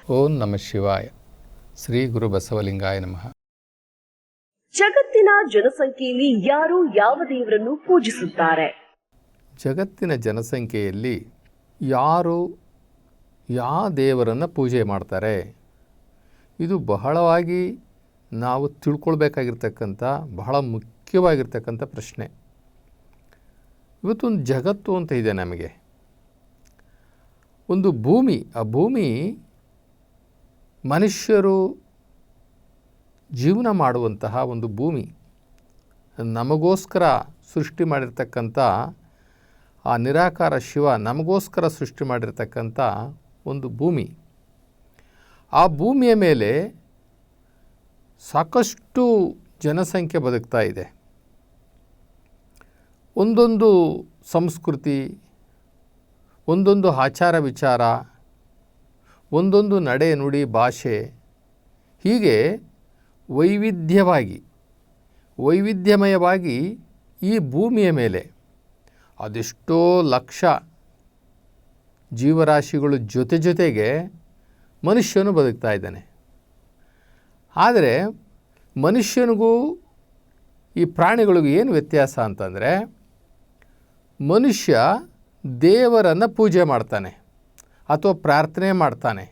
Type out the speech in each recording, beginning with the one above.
ಓಂ ನಮಃ ಶಿವಾಯ. ಶ್ರೀ ಗುರು ಬಸವಲಿಂಗಾಯ ನಮಃ. ಜಗತ್ತಿನ ಜನಸಂಖ್ಯೆಯಲ್ಲಿ ಯಾರು ಯಾವ ದೇವರನ್ನು ಪೂಜಿಸುತ್ತಾರೆ? ಜಗತ್ತಿನ ಜನಸಂಖ್ಯೆಯಲ್ಲಿ ಯಾರು ಯಾವ ದೇವರನ್ನು ಪೂಜೆ ಮಾಡ್ತಾರೆ? ಇದು ಬಹಳವಾಗಿ ನಾವು ತಿಳ್ಕೊಳ್ಬೇಕಾಗಿರ್ತಕ್ಕಂಥ ಬಹಳ ಮುಖ್ಯವಾಗಿರ್ತಕ್ಕಂಥ ಪ್ರಶ್ನೆ. ಇವತ್ತೊಂದು ಜಗತ್ತು ಅಂತ ಇದೆ ನಮಗೆ, ಒಂದು ಭೂಮಿ. ಆ ಭೂಮಿ ಮನುಷ್ಯರು ಜೀವನ ಮಾಡುವಂತಹ ಒಂದು ಭೂಮಿ. ನಮಗೋಸ್ಕರ ಸೃಷ್ಟಿ ಮಾಡಿರ್ತಕ್ಕಂಥ ಆ ನಿರಾಕಾರ ಶಿವ ನಮಗೋಸ್ಕರ ಸೃಷ್ಟಿ ಮಾಡಿರ್ತಕ್ಕಂಥ ಒಂದು ಭೂಮಿ. ಆ ಭೂಮಿಯ ಮೇಲೆ ಸಾಕಷ್ಟು ಜನಸಂಖ್ಯೆ ಬದುಕ್ತಾ ಇದೆ. ಒಂದೊಂದು ಸಂಸ್ಕೃತಿ, ಒಂದೊಂದು ಆಚಾರ ವಿಚಾರ, ಒಂದೊಂದು ನಡೆ ನುಡಿ ಭಾಷೆ, ಹೀಗೆ ವೈವಿಧ್ಯಮಯವಾಗಿ ಈ ಭೂಮಿಯ ಮೇಲೆ ಅದೆಷ್ಟೋ ಲಕ್ಷ ಜೀವರಾಶಿಗಳು ಜೊತೆಗೆ ಮನುಷ್ಯನು ಬದುಕ್ತಾ ಇದ್ದಾನೆ. ಆದರೆ ಮನುಷ್ಯನಿಗೂ ಈ ಪ್ರಾಣಿಗಳಿಗೂ ಏನು ವ್ಯತ್ಯಾಸ ಅಂತಂದರೆ, ಮನುಷ್ಯ ದೇವರನ್ನು ಪೂಜೆ ಮಾಡ್ತಾನೆ, ಅಥವಾ ಪ್ರಾರ್ಥನೆ ಮಾಡ್ತಾನೆ,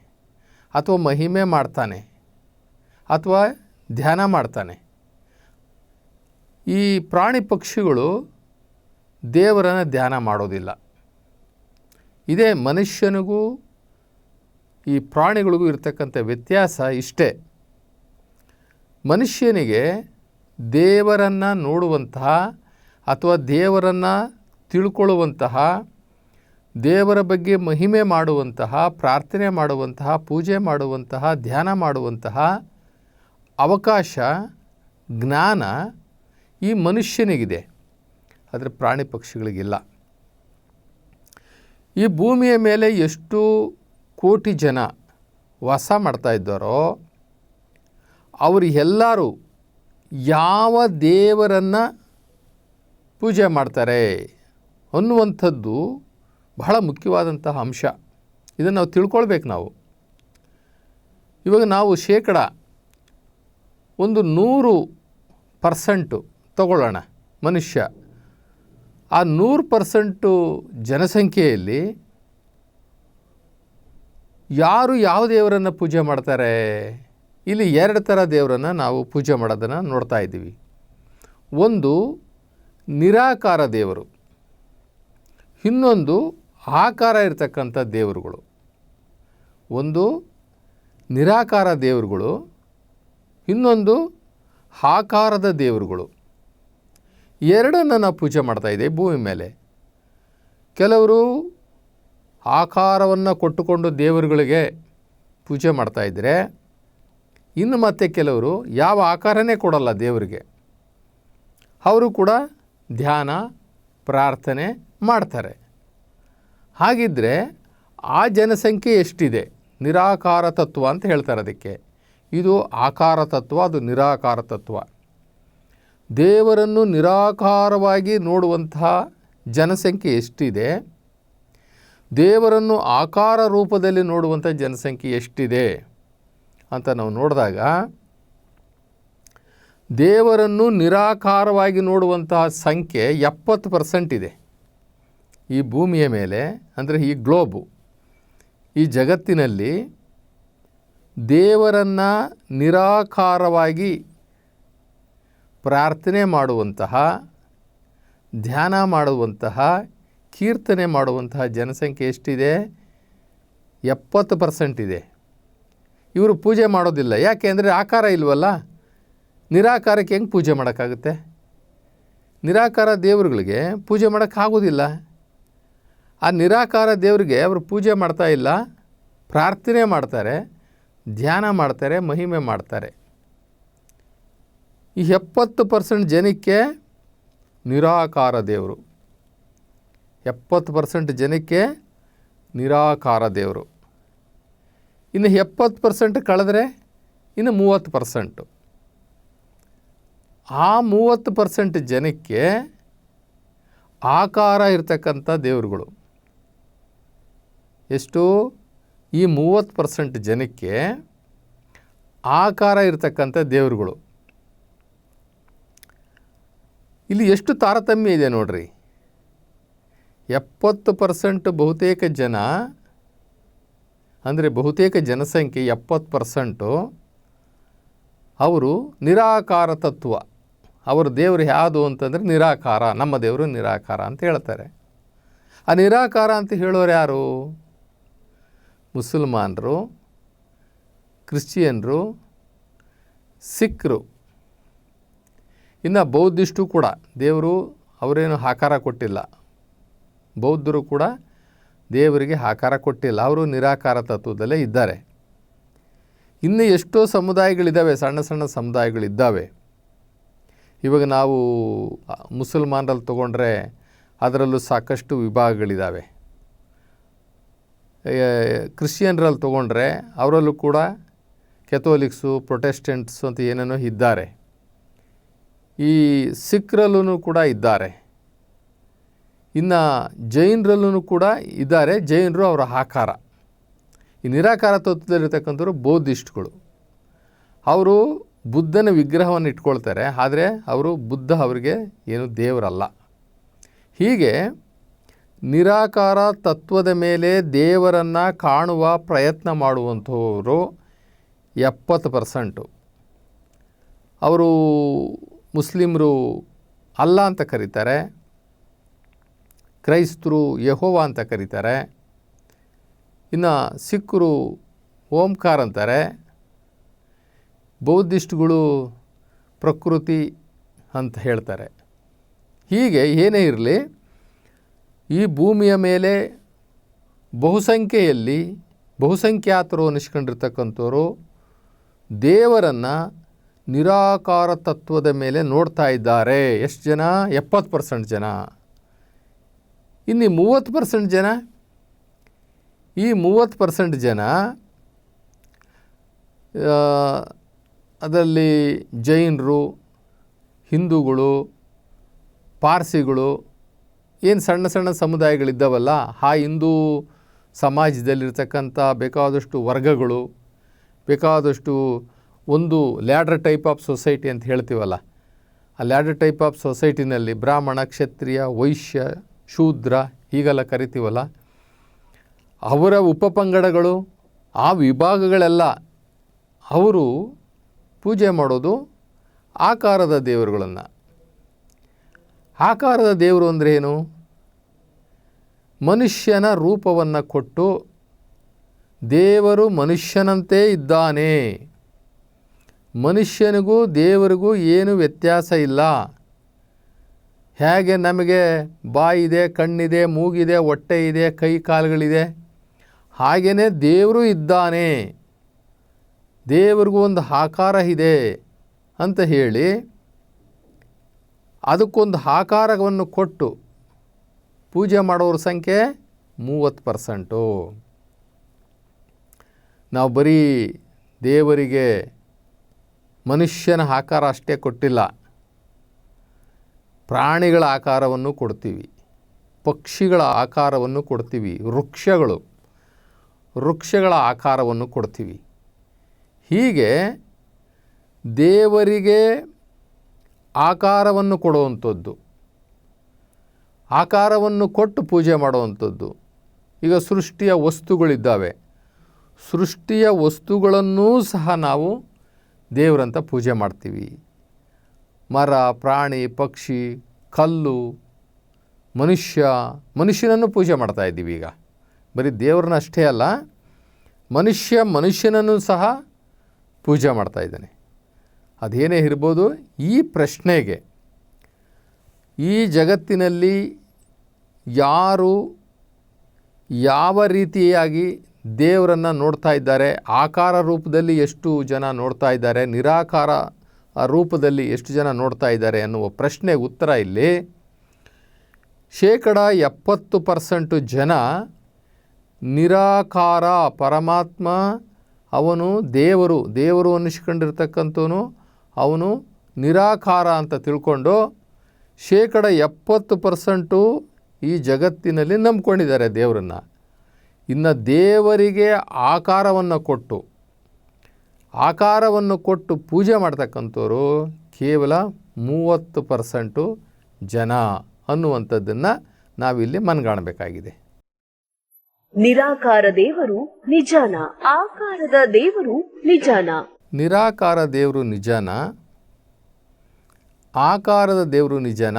ಅಥವಾ ಮಹಿಮೆ ಮಾಡ್ತಾನೆ, ಅಥವಾ ಧ್ಯಾನ ಮಾಡ್ತಾನೆ. ಈ ಪ್ರಾಣಿ ಪಕ್ಷಿಗಳು ದೇವರನ್ನು ಧ್ಯಾನ ಮಾಡೋದಿಲ್ಲ. ಇದೇ ಮನುಷ್ಯನಿಗೂ ಈ ಪ್ರಾಣಿಗಳಿಗೂ ಇರತಕ್ಕಂಥ ವ್ಯತ್ಯಾಸ ಇಷ್ಟೇ. ಮನುಷ್ಯನಿಗೆ ದೇವರನ್ನು ನೋಡುವಂತಹ ಅಥವಾ ದೇವರನ್ನು ತಿಳ್ಕೊಳ್ಳುವಂತಹ, ದೇವರ ಬಗ್ಗೆ ಮಹಿಮೆ ಮಾಡುವಂತಹ, ಪ್ರಾರ್ಥನೆ ಮಾಡುವಂತಹ, ಪೂಜೆ ಮಾಡುವಂತಹ, ಧ್ಯಾನ ಮಾಡುವಂತಹ ಅವಕಾಶ, ಜ್ಞಾನ ಈ ಮನುಷ್ಯನಿಗಿದೆ, ಆದರೆ ಪ್ರಾಣಿ ಪಕ್ಷಿಗಳಿಗಿಲ್ಲ. ಈ ಭೂಮಿಯ ಮೇಲೆ ಎಷ್ಟು ಕೋಟಿ ಜನ ವಾಸ ಮಾಡ್ತಾ ಇದ್ದಾರೋ ಅವರು ಎಲ್ಲರೂ ಯಾವ ದೇವರನ್ನು ಪೂಜೆ ಮಾಡ್ತಾರೆ ಅನ್ನುವಂಥದ್ದು ಬಹಳ ಮುಖ್ಯವಾದಂತಹ ಅಂಶ. ಇದನ್ನು ನಾವು ತಿಳ್ಕೊಳ್ಬೇಕು. ಇವಾಗ ನಾವು ಶೇಕಡ 100% ತಗೊಳ್ಳೋಣ ಮನುಷ್ಯ. ಆ 100% ಜನಸಂಖ್ಯೆಯಲ್ಲಿ ಯಾರು ಯಾವ ದೇವರನ್ನು ಪೂಜೆ ಮಾಡ್ತಾರೆ? ಇಲ್ಲಿ 2 ಥರ ದೇವರನ್ನು ನಾವು ಪೂಜೆ ಮಾಡೋದನ್ನು ನೋಡ್ತಾ ಇದ್ದೀವಿ. ಒಂದು ನಿರಾಕಾರ ದೇವರು, ಇನ್ನೊಂದು ಆಕಾರ ಇರತಕ್ಕಂಥ ದೇವರುಗಳು. ಒಂದು ನಿರಾಕಾರ ದೇವರುಗಳು, ಇನ್ನೊಂದು ಆಕಾರದ ದೇವರುಗಳು. ಎರಡನ್ನು ನಾವು ಪೂಜೆ ಮಾಡ್ತಾಯಿದ್ದೇವೆ ಭೂಮಿ ಮೇಲೆ. ಕೆಲವರು ಆಕಾರವನ್ನು ಕೊಟ್ಟುಕೊಂಡು ದೇವರುಗಳಿಗೆ ಪೂಜೆ ಮಾಡ್ತಾಯಿದ್ರೆ, ಇನ್ನು ಮತ್ತೆ ಕೆಲವರು ಯಾವ ಆಕಾರನೇ ಕೊಡಲ್ಲ ದೇವರಿಗೆ, ಅವರು ಕೂಡ ಧ್ಯಾನ ಪ್ರಾರ್ಥನೆ ಮಾಡ್ತಾರೆ. ಹಾಗಿದ್ದರೆ ಆ ಜನಸಂಖ್ಯೆ ಎಷ್ಟಿದೆ? ನಿರಾಕಾರ ತತ್ವ ಅಂತ ಹೇಳ್ತಾರೆ ಅದಕ್ಕೆ. ಇದು ಆಕಾರ ತತ್ವ, ಅದು ನಿರಾಕಾರ ತತ್ವ. ದೇವರನ್ನು ನಿರಾಕಾರವಾಗಿ ನೋಡುವಂತಹ ಜನಸಂಖ್ಯೆ ಎಷ್ಟಿದೆ, ದೇವರನ್ನು ಆಕಾರ ರೂಪದಲ್ಲಿ ನೋಡುವಂಥ ಜನಸಂಖ್ಯೆ ಎಷ್ಟಿದೆ ಅಂತ ನಾವು ನೋಡಿದಾಗ, ದೇವರನ್ನು ನಿರಾಕಾರವಾಗಿ ನೋಡುವಂತಹ ಸಂಖ್ಯೆ 70% ಇದೆ ಈ ಭೂಮಿಯ ಮೇಲೆ. ಅಂದರೆ ಈ ಗ್ಲೋಬು, ಈ ಜಗತ್ತಿನಲ್ಲಿ ದೇವರನ್ನು ನಿರಾಕಾರವಾಗಿ ಪ್ರಾರ್ಥನೆ ಮಾಡುವಂತಹ, ಧ್ಯಾನ ಮಾಡುವಂತಹ, ಕೀರ್ತನೆ ಮಾಡುವಂತಹ ಜನಸಂಖ್ಯೆ ಎಷ್ಟಿದೆ? 70% ಇದೆ. ಇವರು ಪೂಜೆ ಮಾಡೋದಿಲ್ಲ. ಯಾಕೆ ಅಂದರೆ ಆಕಾರ ಇಲ್ವಲ್ಲ. ನಿರಾಕಾರಕ್ಕೆ ಹೆಂಗೆ ಪೂಜೆ ಮಾಡೋಕ್ಕಾಗುತ್ತೆ? ನಿರಾಕಾರ ದೇವರುಗಳಿಗೆ ಪೂಜೆ ಮಾಡೋಕ್ಕಾಗೋದಿಲ್ಲ. ಆ ನಿರಾಕಾರ ದೇವರಿಗೆ ಅವರು ಪೂಜೆ ಮಾಡ್ತಾ ಇಲ್ಲ, ಪ್ರಾರ್ಥನೆ ಮಾಡ್ತಾರೆ, ಧ್ಯಾನ ಮಾಡ್ತಾರೆ, ಮಹಿಮೆ ಮಾಡ್ತಾರೆ. ಈ 70% ಜನಕ್ಕೆ ನಿರಾಕಾರ ದೇವರು, 70% ಜನಕ್ಕೆ ನಿರಾಕಾರ ದೇವರು. ಇನ್ನು 70% ಕಳೆದ್ರೆ ಇನ್ನು 30%. ಆ 30% ಜನಕ್ಕೆ ಆಕಾರ ಇರ್ತಕ್ಕಂಥ ದೇವರುಗಳು ಎಷ್ಟು? ಈ 30% ಜನಕ್ಕೆ ಆಕಾರ ಇರತಕ್ಕಂಥ ದೇವರುಗಳು. ಇಲ್ಲಿ ಎಷ್ಟು ತಾರತಮ್ಯ ಇದೆ ನೋಡ್ರಿ. 70% ಬಹುತೇಕ ಜನ, ಅಂದರೆ ಬಹುತೇಕ ಜನಸಂಖ್ಯೆ 70% ಅವರು ನಿರಾಕಾರ ತತ್ವ. ಅವರ ದೇವರು ಯಾವುದು ಅಂತಂದರೆ ನಿರಾಕಾರ, ನಮ್ಮ ದೇವರು ನಿರಾಕಾರ ಅಂತ ಹೇಳ್ತಾರೆ. ಆ ನಿರಾಕಾರ ಅಂತ ಹೇಳೋರು ಯಾರು? ಮುಸಲ್ಮಾನರು, ಕ್ರಿಶ್ಚಿಯನ್ರು, ಸಿಖ್ರು, ಇನ್ನು ಬೌದ್ಧಿಸ್ಟು ಕೂಡ ದೇವರು ಅವರೇನು ಆಕಾರ ಕೊಟ್ಟಿಲ್ಲ. ಬೌದ್ಧರು ಕೂಡ ದೇವರಿಗೆ ಆಕಾರ ಕೊಟ್ಟಿಲ್ಲ, ಅವರು ನಿರಾಕಾರ ತತ್ವದಲ್ಲೇ ಇದ್ದಾರೆ. ಇನ್ನು ಎಷ್ಟೋ ಸಮುದಾಯಗಳಿದ್ದಾವೆ, ಸಣ್ಣ ಸಣ್ಣ ಸಮುದಾಯಗಳಿದ್ದಾವೆ. ಇವಾಗ ನಾವು ಮುಸಲ್ಮಾನರಲ್ಲಿ ತೊಗೊಂಡ್ರೆ ಅದರಲ್ಲೂ ಸಾಕಷ್ಟು ವಿಭಾಗಗಳಿದ್ದಾವೆ. ಕ್ರಿಶ್ಚಿಯನ್ರಲ್ಲಿ ತೊಗೊಂಡ್ರೆ ಅವರಲ್ಲೂ ಕೂಡ ಕೆಥೋಲಿಕ್ಸು, ಪ್ರೊಟೆಸ್ಟೆಂಟ್ಸು ಅಂತ ಏನೇನೋ ಇದ್ದಾರೆ. ಈ ಸಿಖ್ರಲ್ಲೂ ಕೂಡ ಇದ್ದಾರೆ. ಇನ್ನು ಜೈನರಲ್ಲೂ ಕೂಡ ಇದ್ದಾರೆ. ಜೈನರು ಅವರ ಆಕಾರ. ಈ ನಿರಾಕಾರ ತತ್ವದಲ್ಲಿರ್ತಕ್ಕಂಥವ್ರು ಬೌದ್ಧಿಸ್ಟ್ಗಳು. ಅವರು ಬುದ್ಧನ ವಿಗ್ರಹವನ್ನು ಇಟ್ಕೊಳ್ತಾರೆ, ಆದರೆ ಅವರು ಬುದ್ಧ ಅವರಿಗೆ ಏನು ದೇವರಲ್ಲ. ಹೀಗೆ ನಿರಾಕಾರ ತತ್ವದ ಮೇಲೆ ದೇವರನ್ನು ಕಾಣುವ ಪ್ರಯತ್ನ ಮಾಡುವಂಥವರು 70%. ಅವರು ಮುಸ್ಲಿಮರು ಅಲ್ಲ ಅಂತ ಕರೀತಾರೆ, ಕ್ರೈಸ್ತರು ಯೆಹೋವ ಅಂತ ಕರೀತಾರೆ, ಇನ್ನು ಸಿಖ್ರು ಓಂಕಾರ ಅಂತಾರೆ, ಬೌದ್ಧಿಸ್ಟ್ಗಳು ಪ್ರಕೃತಿ ಅಂತ ಹೇಳ್ತಾರೆ. ಹೀಗೆ ಏನೇ ಇರಲಿ, ಈ ಭೂಮಿಯ ಮೇಲೆ ಬಹುಸಂಖ್ಯಾತರು ಅನಿಸ್ಕೊಂಡಿರ್ತಕ್ಕಂಥವ್ರು ದೇವರನ್ನು ನಿರಾಕಾರ ತತ್ವದ ಮೇಲೆ ನೋಡ್ತಾ ಇದ್ದಾರೆ. ಎಷ್ಟು ಜನ? 70% ಜನ. ಇನ್ನು 30% ಜನ, ಈ 30% ಜನ ಅದರಲ್ಲಿ ಜೈನರು, ಹಿಂದೂಗಳು, ಪಾರ್ಸಿಗಳು, ಏನು ಸಣ್ಣ ಸಣ್ಣ ಸಮುದಾಯಗಳಿದ್ದಾವಲ್ಲ, ಆ ಹಿಂದೂ ಸಮಾಜದಲ್ಲಿರ್ತಕ್ಕಂಥ ಬೇಕಾದಷ್ಟು ವರ್ಗಗಳು, ಬೇಕಾದಷ್ಟು ಒಂದು ಲ್ಯಾಡರ್ ಟೈಪ್ ಆಫ್ ಸೊಸೈಟಿ ಅಂತ ಹೇಳ್ತೀವಲ್ಲ, ಆ ಲ್ಯಾಡರ್ ಟೈಪ್ ಆಫ್ ಸೊಸೈಟಿನಲ್ಲಿ ಬ್ರಾಹ್ಮಣ, ಕ್ಷತ್ರಿಯ, ವೈಶ್ಯ, ಶೂದ್ರ ಹೀಗೆಲ್ಲ ಕರಿತೀವಲ್ಲ, ಅವರ ಉಪಪಂಗಡಗಳು, ಆ ವಿಭಾಗಗಳೆಲ್ಲ ಅವರು ಪೂಜೆ ಮಾಡೋದು ಆಕಾರದ ದೇವರುಗಳನ್ನು. ಆಕಾರದ ದೇವರು ಅಂದರೆ ಏನು? ಮನುಷ್ಯನ ರೂಪವನ್ನು ಕೊಟ್ಟು ದೇವರು ಮನುಷ್ಯನಂತೆ ಇದ್ದಾನೆ, ಮನುಷ್ಯನಿಗೂ ದೇವರಿಗೂ ಏನು ವ್ಯತ್ಯಾಸ ಇಲ್ಲ. ಹೇಗೆ ನಮಗೆ ಬಾಯಿದೆ, ಕಣ್ಣಿದೆ, ಮೂಗಿದೆ, ಹೊಟ್ಟೆ ಇದೆ, ಕೈ ಕಾಲುಗಳಿದೆ, ಹಾಗೆಯೇ ದೇವರು ಇದ್ದಾನೆ, ದೇವರಿಗೂ ಒಂದು ಆಕಾರ ಇದೆ ಅಂತ ಹೇಳಿ ಅದಕ್ಕೊಂದು ಆಕಾರವನ್ನು ಕೊಟ್ಟು ಪೂಜೆ ಮಾಡೋರ ಸಂಖ್ಯೆ 30%. ನಾವು ಬರೀ ದೇವರಿಗೆ ಮನುಷ್ಯನ ಆಕಾರ ಅಷ್ಟೇ ಕೊಟ್ಟಿಲ್ಲ, ಪ್ರಾಣಿಗಳ ಆಕಾರವನ್ನು ಕೊಡ್ತೀವಿ, ಪಕ್ಷಿಗಳ ಆಕಾರವನ್ನು ಕೊಡ್ತೀವಿ, ವೃಕ್ಷಗಳ ಆಕಾರವನ್ನು ಕೊಡ್ತೀವಿ. ಹೀಗೆ ದೇವರಿಗೆ ಆಕಾರವನ್ನು ಕೊಡುವಂಥದ್ದು, ಆಕಾರವನ್ನು ಕೊಟ್ಟು ಪೂಜೆ ಮಾಡುವಂಥದ್ದು. ಈಗ ಸೃಷ್ಟಿಯ ವಸ್ತುಗಳಿದ್ದಾವೆ, ಸೃಷ್ಟಿಯ ವಸ್ತುಗಳನ್ನೂ ಸಹ ನಾವು ದೇವರಂತ ಪೂಜೆ ಮಾಡ್ತೀವಿ. ಮರ, ಪ್ರಾಣಿ, ಪಕ್ಷಿ, ಕಲ್ಲು, ಮನುಷ್ಯನನ್ನು ಪೂಜೆ ಮಾಡ್ತಾ ಇದ್ದೀವಿ. ಈಗ ಬರೀ ದೇವ್ರನ್ನ ಅಷ್ಟೇ ಅಲ್ಲ, ಮನುಷ್ಯನನ್ನು ಸಹ ಪೂಜೆ ಮಾಡ್ತಾ ಇದ್ದಾನೆ. ಅದೇನೇ ಇರ್ಬೋದು, ಈ ಪ್ರಶ್ನೆಗೆ ಈ ಜಗತ್ತಿನಲ್ಲಿ ಯಾರು ಯಾವ ರೀತಿಯಾಗಿ ದೇವರನ್ನು ನೋಡ್ತಾ ಇದ್ದಾರೆ, ಆಕಾರ ರೂಪದಲ್ಲಿ ಎಷ್ಟು ಜನ ನೋಡ್ತಾ ಇದ್ದಾರೆ, ನಿರಾಕಾರ ರೂಪದಲ್ಲಿ ಎಷ್ಟು ಜನ ನೋಡ್ತಾ ಇದ್ದಾರೆ ಅನ್ನುವ ಪ್ರಶ್ನೆಗೆ ಉತ್ತರ ಇಲ್ಲಿ 70% ಜನ ನಿರಾಕಾರ ಪರಮಾತ್ಮ, ಅವನು ದೇವರು ಅನ್ನಿಸ್ಕೊಂಡಿರ್ತಕ್ಕಂಥವನು, ಅವನು ನಿರಾಕಾರ ಅಂತ ತಿಳ್ಕೊಂಡು 70% ಈ ಜಗತ್ತಿನಲ್ಲಿ ನಂಬ್ಕೊಂಡಿದ್ದಾರೆ ದೇವರನ್ನು. ಇನ್ನು ದೇವರಿಗೆ ಆಕಾರವನ್ನು ಕೊಟ್ಟು ಪೂಜೆ ಮಾಡ್ತಕ್ಕಂಥವ್ರು ಕೇವಲ 30% ಜನ ಅನ್ನುವಂಥದ್ದನ್ನು ನಾವಿಲ್ಲಿ ಮನಗಾಣಬೇಕಾಗಿದೆ. ನಿರಾಕಾರ ದೇವರು ನಿಜಾನ, ಆಕಾರದ ದೇವರು ನಿಜಾನ? ನಿರಾಕಾರ ದೇವರು ನಿಜಾನ, ಆಕಾರದ ದೇವರು ನಿಜಾನ?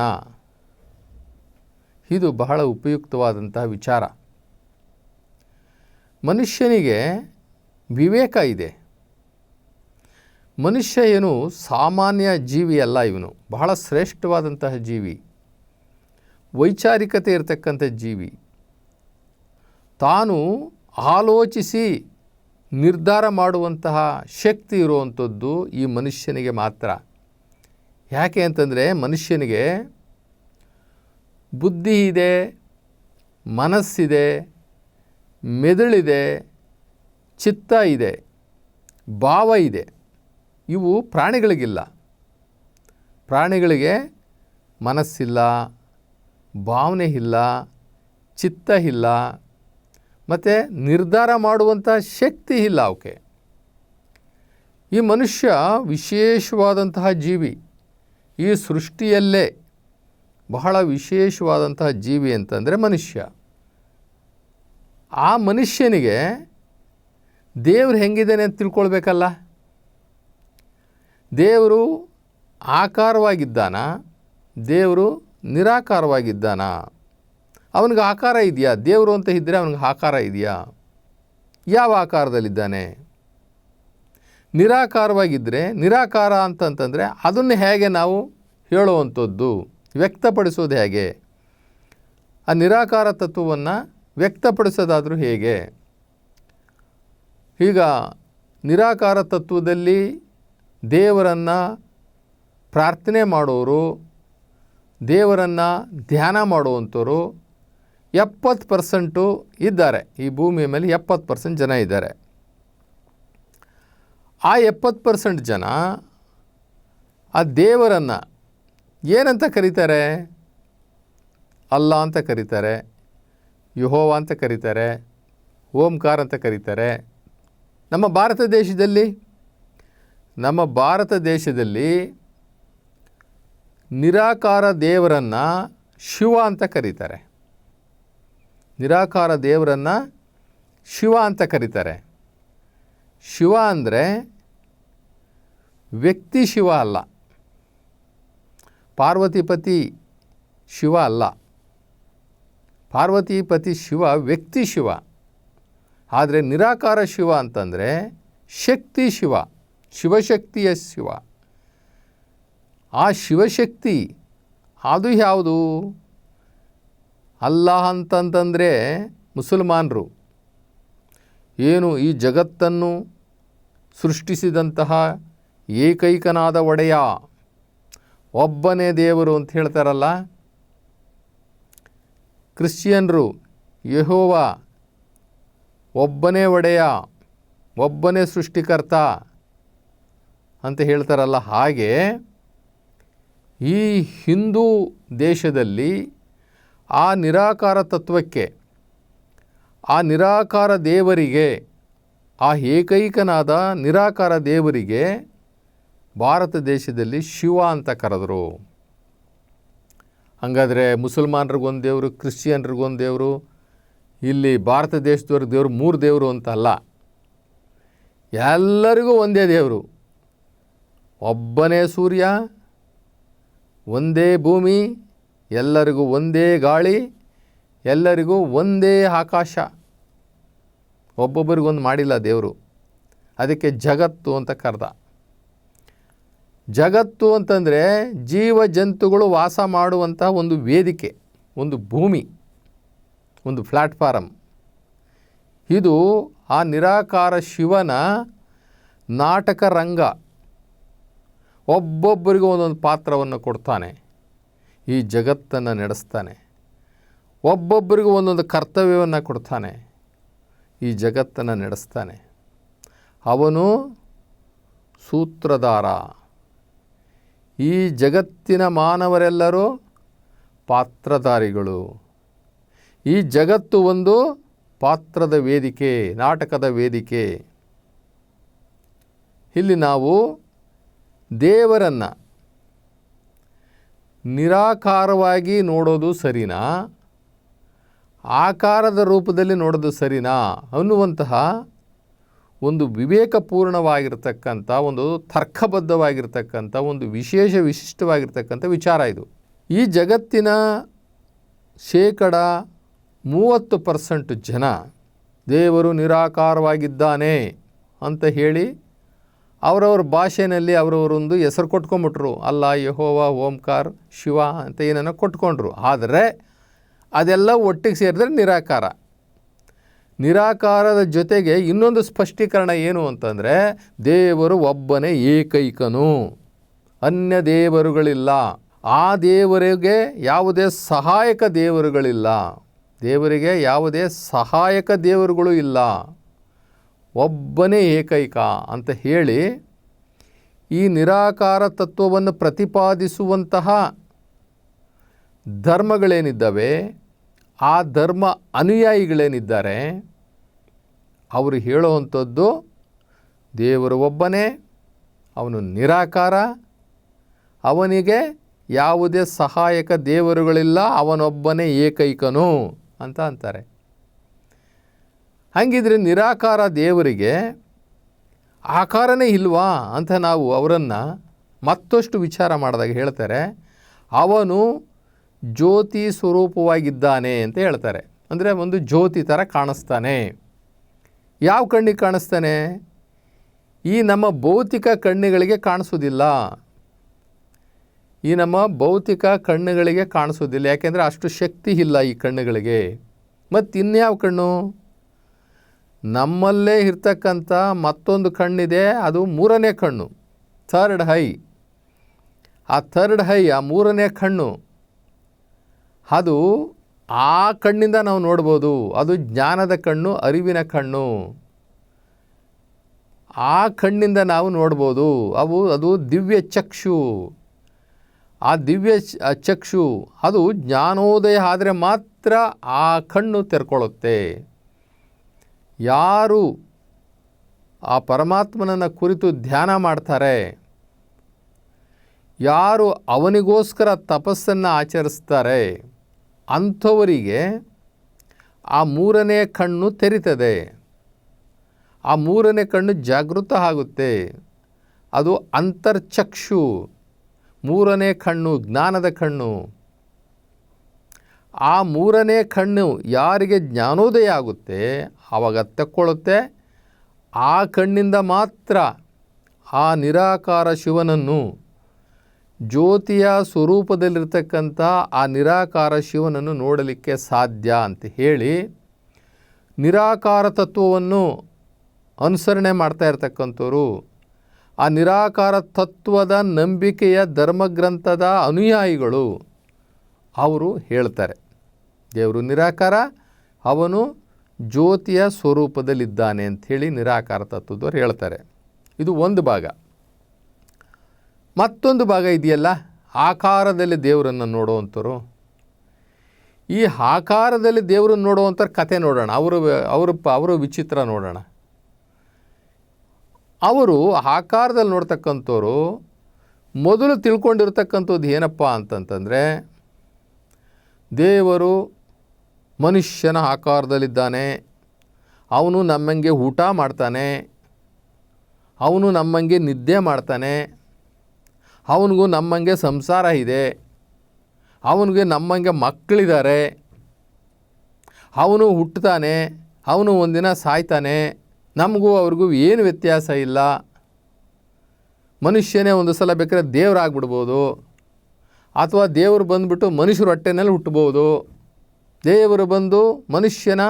ಇದು ಬಹಳ ಉಪಯುಕ್ತವಾದಂತಹ ವಿಚಾರ. ಮನುಷ್ಯನಿಗೆ ವಿವೇಕ ಇದೆ. ಮನುಷ್ಯ ಏನು ಸಾಮಾನ್ಯ ಜೀವಿ ಅಲ್ಲ, ಇವನು ಬಹಳ ಶ್ರೇಷ್ಠವಾದಂತಹ ಜೀವಿ, ವೈಚಾರಿಕತೆ ಇರತಕ್ಕಂಥ ಜೀವಿ. ತಾನು ಆಲೋಚಿಸಿ ನಿರ್ಧಾರ ಮಾಡುವಂತಹ ಶಕ್ತಿ ಇರುವಂಥದ್ದು ಈ ಮನುಷ್ಯನಿಗೆ ಮಾತ್ರ. ಯಾಕೆ ಅಂತಂದರೆ ಮನುಷ್ಯನಿಗೆ ಬುದ್ಧಿ ಇದೆ, ಮನಸ್ಸಿದೆ, ಮೆದುಳಿದೆ, ಚಿತ್ತ ಇದೆ, ಭಾವ ಇದೆ. ಇವು ಪ್ರಾಣಿಗಳಿಗಿಲ್ಲ. ಪ್ರಾಣಿಗಳಿಗೆ ಮನಸ್ಸಿಲ್ಲ, ಭಾವನೆ ಇಲ್ಲ, ಚಿತ್ತ ಇಲ್ಲ, ಮತ್ತು ನಿರ್ಧಾರ ಮಾಡುವಂಥ ಶಕ್ತಿ ಇಲ್ಲ ಅವಕ್ಕೆ. ಈ ಮನುಷ್ಯ ವಿಶೇಷವಾದಂತಹ ಜೀವಿ. ಈ ಸೃಷ್ಟಿಯಲ್ಲೇ ಬಹಳ ವಿಶೇಷವಾದಂತಹ ಜೀವಿ ಅಂತಂದರೆ ಮನುಷ್ಯ. ಆ ಮನುಷ್ಯನಿಗೆ ದೇವರು ಹೆಂಗಿದ್ದಾನೆ ಅಂತ ತಿಳ್ಕೊಳ್ಬೇಕಲ್ಲ. ದೇವರು ಆಕಾರವಾಗಿದ್ದಾನ, ದೇವರು ನಿರಾಕಾರವಾಗಿದ್ದಾನ? ಅವನಿಗೆ ಆಕಾರ ಇದೆಯಾ? ದೇವರು ಅಂತ ಇದ್ದರೆ ಅವನಿಗೆ ಆಕಾರ ಇದೆಯಾ? ಯಾವ ಆಕಾರದಲ್ಲಿದ್ದಾನೆ? ನಿರಾಕಾರವಾಗಿದ್ದರೆ, ನಿರಾಕಾರ ಅಂತಂತಂದರೆ ಅದನ್ನು ಹೇಗೆ ನಾವು ಹೇಳುವಂಥದ್ದು, ವ್ಯಕ್ತಪಡಿಸೋದು ಹೇಗೆ? ಆ ನಿರಾಕಾರ ತತ್ವವನ್ನು ವ್ಯಕ್ತಪಡಿಸೋದಾದರೂ ಹೇಗೆ? ಈಗ ನಿರಾಕಾರ ತತ್ವದಲ್ಲಿ ದೇವರನ್ನು ಪ್ರಾರ್ಥನೆ ಮಾಡೋರು, ದೇವರನ್ನು ಧ್ಯಾನ ಮಾಡುವಂಥವ್ರು 70% ಇದ್ದಾರೆ. ಈ ಭೂಮಿಯ ಮೇಲೆ 70% ಜನ ಇದ್ದಾರೆ. ಆ 70% ಜನ ಆ ದೇವರನ್ನು ಏನಂತ ಕರೀತಾರೆ? ಅಲ್ಲಾ ಅಂತ ಕರೀತಾರೆ, ಯೆಹೋವ ಅಂತ ಕರೀತಾರೆ, ಓಂಕಾರ ಅಂತ ಕರೀತಾರೆ. ನಮ್ಮ ಭಾರತ ದೇಶದಲ್ಲಿ ನಿರಾಕಾರ ದೇವರನ್ನು ಶಿವ ಅಂತ ಕರೀತಾರೆ. ನಿರಾಕಾರ ದೇವರನ್ನು ಶಿವ ಅಂತ ಕರೀತಾರೆ. ಶಿವ ಅಂದರೆ ವ್ಯಕ್ತಿ ಶಿವ ಅಲ್ಲ, ಪಾರ್ವತಿಪತಿ ಶಿವ ಅಲ್ಲ. ಪಾರ್ವತಿಪತಿ ಶಿವ ವ್ಯಕ್ತಿ ಶಿವ. ಆದರೆ ನಿರಾಕಾರ ಶಿವ ಅಂತಂದರೆ ಶಕ್ತಿ ಶಿವ, ಶಿವಶಕ್ತಿಯ ಶಿವ. ಆ ಶಿವಶಕ್ತಿ ಅದು ಯಾವುದು? ಅಲ್ಲಾಹ್ ಅಂತಂತಂದರೆ ಮುಸಲ್ಮಾನರು ಏನು ಈ ಜಗತ್ತನ್ನು ಸೃಷ್ಟಿಸಿದಂತಹ ಏಕೈಕನಾದ ಒಡೆಯ ಒಬ್ಬನೇ ದೇವರು ಅಂತ ಹೇಳ್ತಾರಲ್ಲ. ಕ್ರಿಶ್ಚಿಯನ್ರು ಯೆಹೋವ ಒಬ್ಬನೇ ಒಡೆಯ, ಒಬ್ಬನೇ ಸೃಷ್ಟಿಕರ್ತ ಅಂತ ಹೇಳ್ತಾರಲ್ಲ. ಹಾಗೆ ಈ ಹಿಂದೂ ದೇಶದಲ್ಲಿ ಆ ನಿರಾಕಾರ ತತ್ವಕ್ಕೆ, ಆ ನಿರಾಕಾರ ದೇವರಿಗೆ, ಆ ಏಕೈಕನಾದ ನಿರಾಕಾರ ದೇವರಿಗೆ ಭಾರತ ದೇಶದಲ್ಲಿ ಶಿವ ಅಂತ ಕರೆದರು. ಹಾಗಾದರೆ ಮುಸಲ್ಮಾನರಿಗೊಂದು ದೇವರು, ಕ್ರಿಶ್ಚಿಯನ್ರಿಗೊಂದು ದೇವರು, ಇಲ್ಲಿ ಭಾರತ ದೇಶದವ್ರ ದೇವರು 3 ದೇವರು ಅಂತಲ್ಲ. ಎಲ್ಲರಿಗೂ ಒಂದೇ ದೇವರು, ಒಬ್ಬನೇ ಸೂರ್ಯ, ಒಂದೇ ಭೂಮಿ, ಎಲ್ಲರಿಗೂ ಒಂದೇ ಗಾಳಿ, ಎಲ್ಲರಿಗೂ ಒಂದೇ ಆಕಾಶ. ಒಬ್ಬೊಬ್ಬರಿಗೊಂದು ಮಾಡಿಲ್ಲ ದೇವರು. ಅದಕ್ಕೆ ಜಗತ್ತು ಅಂತ ಕರೆದ. ಜಗತ್ತು ಅಂತಂದರೆ ಜೀವ ಜಂತುಗಳು ವಾಸ ಮಾಡುವಂಥ ಒಂದು ವೇದಿಕೆ, ಒಂದು ಭೂಮಿ, ಒಂದು ಪ್ಲ್ಯಾಟ್ಫಾರಮ್. ಇದು ಆ ನಿರಾಕಾರ ಶಿವನ ನಾಟಕ ರಂಗ. ಒಬ್ಬೊಬ್ಬರಿಗೂ ಒಂದೊಂದು ಪಾತ್ರವನ್ನು ಕೊಡ್ತಾನೆ, ಈ ಜಗತ್ತನ್ನು ನಡೆಸ್ತಾನೆ. ಒಬ್ಬೊಬ್ಬರಿಗೂ ಒಂದೊಂದು ಕರ್ತವ್ಯವನ್ನು ಕೊಡ್ತಾನೆ, ಈ ಜಗತ್ತನ್ನು ನಡೆಸ್ತಾನೆ. ಅವನು ಸೂತ್ರಧಾರ. ಈ ಜಗತ್ತಿನ ಮಾನವರೆಲ್ಲರೂ ಪಾತ್ರಧಾರಿಗಳು. ಈ ಜಗತ್ತು ಒಂದು ಪಾತ್ರದ ವೇದಿಕೆ, ನಾಟಕದ ವೇದಿಕೆ. ಇಲ್ಲಿ ನಾವು ದೇವರನ್ನು ನಿರಾಕಾರವಾಗಿ ನೋಡೋದು ಸರಿನಾ, ಆಕಾರದ ರೂಪದಲ್ಲಿ ನೋಡೋದು ಸರಿನಾ ಅನ್ನುವಂತಹ ಒಂದು ವಿವೇಕಪೂರ್ಣವಾಗಿರ್ತಕ್ಕಂಥ, ಒಂದು ತರ್ಕಬದ್ಧವಾಗಿರ್ತಕ್ಕಂಥ, ಒಂದು ವಿಶಿಷ್ಟವಾಗಿರ್ತಕ್ಕಂಥ ವಿಚಾರ ಇದು. ಈ ಜಗತ್ತಿನ 30% ಜನ ದೇವರು ನಿರಾಕಾರವಾಗಿದ್ದಾನೆ ಅಂತ ಹೇಳಿ ಅವರವ್ರ ಭಾಷೆಯಲ್ಲಿ ಅವರವರೊಂದು ಹೆಸರು ಕೊಟ್ಕೊಂಬಿಟ್ರು. ಅಲ್ಲ, ಯೆಹೋವ, ಓಂಕಾರ, ಶಿವ ಅಂತ ಏನೋ ಕೊಟ್ಕೊಂಡ್ರು. ಆದರೆ ಅದೆಲ್ಲ ಒಟ್ಟಿಗೆ ಸೇರಿದ್ರೆ ನಿರಾಕಾರ. ನಿರಾಕಾರದ ಜೊತೆಗೆ ಇನ್ನೊಂದು ಸ್ಪಷ್ಟೀಕರಣ ಏನು ಅಂತಂದರೆ, ದೇವರು ಒಬ್ಬನೇ ಏಕೈಕನು, ಅನ್ಯ ದೇವರುಗಳಿಲ್ಲ. ಆ ದೇವರಿಗೆ ಯಾವುದೇ ಸಹಾಯಕ ದೇವರುಗಳಿಲ್ಲ, ದೇವರಿಗೆ ಯಾವುದೇ ಸಹಾಯಕ ದೇವರುಗಳು ಇಲ್ಲ, ಒಬ್ಬನೇ ಏಕೈಕ ಅಂತ ಹೇಳಿ ಈ ನಿರಾಕಾರ ತತ್ವವನ್ನು ಪ್ರತಿಪಾದಿಸುವಂತಹ ಧರ್ಮಗಳೇನಿದ್ದಾವೆ, ಆ ಧರ್ಮ ಅನುಯಾಯಿಗಳೇನಿದ್ದಾರೆ, ಅವರು ಹೇಳುವಂಥದ್ದು ದೇವರು ಒಬ್ಬನೇ, ಅವನು ನಿರಾಕಾರ, ಅವನಿಗೆ ಯಾವುದೇ ಸಹಾಯಕ ದೇವರುಗಳಿಲ್ಲ, ಅವನೊಬ್ಬನೇ ಏಕೈಕನು ಅಂತ ಅಂತಾರೆ. ಹಾಗಿದ್ರೆ ನಿರಾಕಾರ ದೇವರಿಗೆ ಆಕಾರನೇ ಇಲ್ವಾ ಅಂತ ನಾವು ಅವರನ್ನು ಮತ್ತಷ್ಟು ವಿಚಾರ ಮಾಡಿದಾಗ ಹೇಳ್ತಾರೆ, ಅವನು ಜ್ಯೋತಿ ಸ್ವರೂಪವಾಗಿದ್ದಾನೆ ಅಂತ ಹೇಳ್ತಾರೆ. ಅಂದರೆ ಒಂದು ಜ್ಯೋತಿ ಥರ ಕಾಣಿಸ್ತಾನೆ. ಯಾವ ಕಣ್ಣಿಗೆ ಕಾಣಿಸ್ತಾನೆ? ಈ ನಮ್ಮ ಭೌತಿಕ ಕಣ್ಣುಗಳಿಗೆ ಕಾಣಿಸೋದಿಲ್ಲ. ಈ ನಮ್ಮ ಭೌತಿಕ ಕಣ್ಣುಗಳಿಗೆ ಕಾಣಿಸೋದಿಲ್ಲ, ಯಾಕೆಂದರೆ ಅಷ್ಟು ಶಕ್ತಿ ಇಲ್ಲ ಈ ಕಣ್ಣುಗಳಿಗೆ. ಮತ್ತು ಇನ್ಯಾವ ಕಣ್ಣು? ನಮ್ಮಲ್ಲೇ ಇರ್ತಕ್ಕಂಥ ಮತ್ತೊಂದು ಕಣ್ಣಿದೆ, ಅದು 3ನೇ ಕಣ್ಣು, ಥರ್ಡ್ ಹೈ. ಆ ಥರ್ಡ್ ಹೈ, ಆ 3ನೇ ಕಣ್ಣು, ಅದು ಆ ಕಣ್ಣಿಂದ ನಾವು ನೋಡ್ಬೋದು. ಅದು ಜ್ಞಾನದ ಕಣ್ಣು, ಅರಿವಿನ ಕಣ್ಣು. ಆ ಕಣ್ಣಿಂದ ನಾವು ನೋಡ್ಬೋದು. ಅದು ದಿವ್ಯ ಚಕ್ಷು. ಆ ದಿವ್ಯ ಚಕ್ಷು ಅದು ಜ್ಞಾನೋದಯ ಆದರೆ ಮಾತ್ರ ಆ ಕಣ್ಣು ತೆರ್ಕೊಳ್ಳುತ್ತೆ. ಯಾರು ಆ ಪರಮಾತ್ಮನನ್ನು ಕುರಿತು ಧ್ಯಾನ ಮಾಡ್ತಾರೆ, ಯಾರು ಅವನಿಗೋಸ್ಕರ ತಪಸ್ಸನ್ನು ಆಚರಿಸ್ತಾರೆ, ಅಂಥವರಿಗೆ ಆ 3ನೇ ಕಣ್ಣು ತೆರೀತದೆ. ಆ 3ನೇ ಕಣ್ಣು ಜಾಗೃತ ಆಗುತ್ತೆ. ಅದು ಅಂತರ್ಚಕ್ಷು, 3ನೇ ಕಣ್ಣು, ಜ್ಞಾನದ ಕಣ್ಣು. ಆ 3ನೇ ಕಣ್ಣು ಯಾರಿಗೆ ಜ್ಞಾನೋದಯ ಆಗುತ್ತೆ ಆವಾಗ ತಕ್ಕೊಳ್ಳುತ್ತೆ. ಆ ಕಣ್ಣಿಂದ ಮಾತ್ರ ಆ ನಿರಾಕಾರ ಶಿವನನ್ನು, ಜ್ಯೋತಿಯ ಸ್ವರೂಪದಲ್ಲಿರ್ತಕ್ಕಂಥ ಆ ನಿರಾಕಾರ ಶಿವನನ್ನು ನೋಡಲಿಕ್ಕೆ ಸಾಧ್ಯ ಅಂತ ಹೇಳಿ ನಿರಾಕಾರ ತತ್ವವನ್ನು ಅನುಸರಣೆ ಮಾಡ್ತಾ ಇರ್ತಕ್ಕಂಥವ್ರು, ಆ ನಿರಾಕಾರ ತತ್ವದ ನಂಬಿಕೆಯ ಧರ್ಮಗ್ರಂಥದ ಅನುಯಾಯಿಗಳು ಅವರು ಹೇಳ್ತಾರೆ, ದೇವರು ನಿರಾಕಾರ, ಅವನು ಜ್ಯೋತಿಯ ಸ್ವರೂಪದಲ್ಲಿದ್ದಾನೆ ಅಂಥೇಳಿ ನಿರಾಕಾರ ತತ್ವದವ್ರು ಹೇಳ್ತಾರೆ. ಇದು ಒಂದು ಭಾಗ. ಮತ್ತೊಂದು ಭಾಗ ಇದೆಯಲ್ಲ, ಆಕಾರದಲ್ಲಿ ದೇವರನ್ನು ನೋಡುವಂಥವ್ರು. ಈ ಆಕಾರದಲ್ಲಿ ದೇವರನ್ನು ನೋಡುವಂಥವ್ರ ಕತೆ ನೋಡೋಣ. ಅವರು ವಿಚಿತ್ರ ನೋಡೋಣ. ಅವರು ಆಕಾರದಲ್ಲಿ ನೋಡ್ತಕ್ಕಂಥವ್ರು ಮೊದಲು ತಿಳ್ಕೊಂಡಿರ್ತಕ್ಕಂಥದ್ದು ಏನಪ್ಪ ಅಂತಂತಂದರೆ, ದೇವರು ಮನುಷ್ಯನ ಆಕಾರದಲ್ಲಿದ್ದಾನೆ, ಅವನು ನಮ್ಮಂಗೆ ಊಟ ಮಾಡ್ತಾನೆ, ಅವನು ನಮ್ಮಂಗೆ ನಿದ್ದೆ ಮಾಡ್ತಾನೆ, ಅವನಿಗೂ ನಮ್ಮಂಗೆ ಸಂಸಾರ ಇದೆ, ಅವನಿಗೆ ನಮ್ಮಂಗೆ ಮಕ್ಕಳಿದ್ದಾರೆ, ಅವನು ಹುಟ್ಟುತ್ತಾನೆ, ಅವನು ಒಂದಿನ ಸಾಯ್ತಾನೆ, ನಮಗೂ ಅವ್ರಿಗೂ ಏನು ವ್ಯತ್ಯಾಸ ಇಲ್ಲ, ಮನುಷ್ಯನೇ ಒಂದು ಸಲ ಬೇಕಾದ್ರೆ ದೇವರಾಗ್ಬಿಡ್ಬೋದು, ಅಥವಾ ದೇವರು ಬಂದುಬಿಟ್ಟು ಮನುಷ್ಯರ ಹೊಟ್ಟೆನಲ್ಲಿ ಹುಟ್ಟಬೋದು, ದೇವರು ಬಂದು ಮನುಷ್ಯನ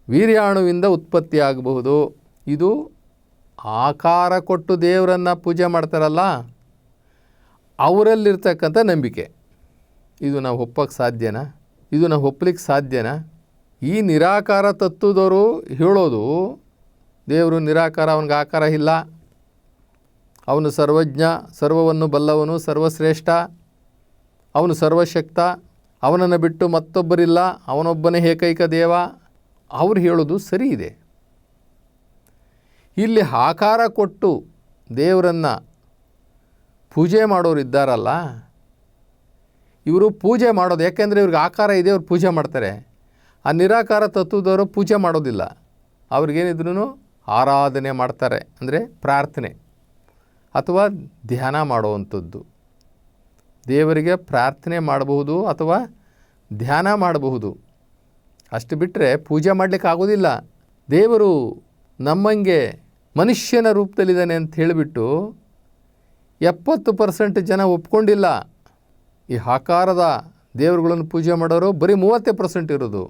ವೀರ್ಯಾಣುವಿಂದ ಉತ್ಪತ್ತಿ ಆಗಬಹುದು. ಇದು ಆಕಾರ ಕೊಟ್ಟು ದೇವರನ್ನು ಪೂಜೆ ಮಾಡ್ತಾರಲ್ಲ, ಅವರಲ್ಲಿರ್ತಕ್ಕಂಥ ನಂಬಿಕೆ. ಇದು ನಾವು ಒಪ್ಪಕ್ಕೆ ಸಾಧ್ಯನಾ? ಇದು ನಾವು ಒಪ್ಪಲಿಕ್ಕೆ ಸಾಧ್ಯನಾ? ಈ ನಿರಾಕಾರ ತತ್ವದವರು ಹೇಳೋದು ದೇವರು ನಿರಾಕಾರ, ಅವನಿಗೆ ಆಕಾರ ಇಲ್ಲ, ಅವನು ಸರ್ವಜ್ಞ, ಸರ್ವವನ್ನು ಬಲ್ಲವನು, ಸರ್ವಶ್ರೇಷ್ಠ, ಅವನು ಸರ್ವಶಕ್ತ, ಅವನನ್ನು ಬಿಟ್ಟು ಮತ್ತೊಬ್ಬರಿಲ್ಲ, ಅವನೊಬ್ಬನೇ ಏಕೈಕ ದೇವ, ಅವ್ರು ಹೇಳೋದು ಸರಿ ಇದೆ. ಇಲ್ಲಿ ಆಕಾರ ಕೊಟ್ಟು ದೇವರನ್ನು ಪೂಜೆ ಮಾಡೋರು ಇದ್ದಾರಲ್ಲ, ಇವರು ಪೂಜೆ ಮಾಡೋದು ಯಾಕೆಂದರೆ ಇವ್ರಿಗೆ ಆಕಾರ ಇದೆ, ಅವ್ರು ಪೂಜೆ ಮಾಡ್ತಾರೆ. ಆ ನಿರಾಕಾರ ತತ್ವದವರು ಪೂಜೆ ಮಾಡೋದಿಲ್ಲ, ಅವ್ರಿಗೇನಿದ್ರೂ ಆರಾಧನೆ ಮಾಡ್ತಾರೆ, ಅಂದರೆ ಪ್ರಾರ್ಥನೆ ಅಥವಾ ಧ್ಯಾನ ಮಾಡುವಂಥದ್ದು. ದೇವರಿಗೆ ಪ್ರಾರ್ಥನೆ ಮಾಡಬಹುದು ಅಥವಾ ಧ್ಯಾನ ಮಾಡಬಹುದು, ಅಷ್ಟು ಬಿಟ್ಟರೆ ಪೂಜೆ ಮಾಡಲಿಕ್ಕೆ ಆಗೋದಿಲ್ಲ. ದೇವರು ನಮ್ಮಂಗೆ ಮನುಷ್ಯನ ರೂಪದಲ್ಲಿದ್ದಾನೆ ಅಂತ ಹೇಳಿಬಿಟ್ಟು 70% ಜನ ಒಪ್ಕೊಂಡಿಲ್ಲ. ಈ ಆಕಾರದ ದೇವರುಗಳನ್ನು ಪೂಜೆ ಮಾಡೋರು ಬರೀ 30% ಇರೋದು.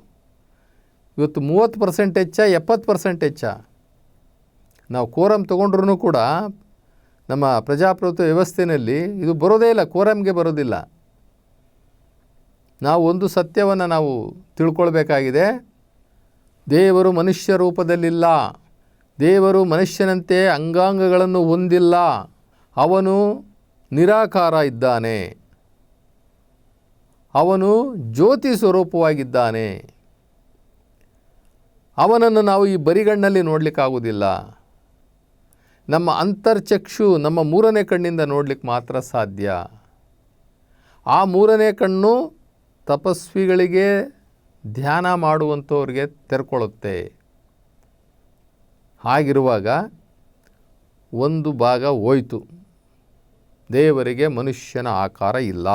ಇವತ್ತು 30% ಹೆಚ್ಚ, 70% ಹೆಚ್ಚ. ನಾವು ಕೋರಮ್ ತೊಗೊಂಡ್ರೂ ಕೂಡ ನಮ್ಮ ಪ್ರಜಾಪ್ರಭುತ್ವ ವ್ಯವಸ್ಥೆಯಲ್ಲಿ ಇದು ಬರೋದೇ ಇಲ್ಲ, ಕೋರಮ್ಗೆ ಬರೋದಿಲ್ಲ. ನಾವು ಒಂದು ಸತ್ಯವನ್ನು ನಾವು ತಿಳ್ಕೊಳ್ಬೇಕಾಗಿದೆ. ದೇವರು ಮನುಷ್ಯ ರೂಪದಲ್ಲಿಲ್ಲ, ದೇವರು ಮನುಷ್ಯನಂತೆ ಅಂಗಾಂಗಗಳನ್ನು ಹೊಂದಿಲ್ಲ, ಅವನು ನಿರಾಕಾರ ಇದ್ದಾನೆ, ಅವನು ಜ್ಯೋತಿ ಸ್ವರೂಪವಾಗಿದ್ದಾನೆ. ಅವನನ್ನು ನಾವು ಈ ಬರಿಗಣ್ಣಲ್ಲಿ ನೋಡಲಿಕ್ಕಾಗೋದಿಲ್ಲ. ನಮ್ಮ ಅಂತರ್ಚಕ್ಷು, ನಮ್ಮ ಮೂರನೇ ಕಣ್ಣಿಂದ ನೋಡಲಿಕ್ಕೆ ಮಾತ್ರ ಸಾಧ್ಯ. ಆ ಮೂರನೇ ಕಣ್ಣು ತಪಸ್ವಿಗಳಿಗೆ, ಧ್ಯಾನ ಮಾಡುವಂಥವ್ರಿಗೆ ತೆರ್ಕೊಳ್ಳುತ್ತೆ. ಹಾಗಿರುವಾಗ ಒಂದು ಭಾಗ ಹೋಯಿತು, ದೇವರಿಗೆ ಮನುಷ್ಯನ ಆಕಾರ ಇಲ್ಲ.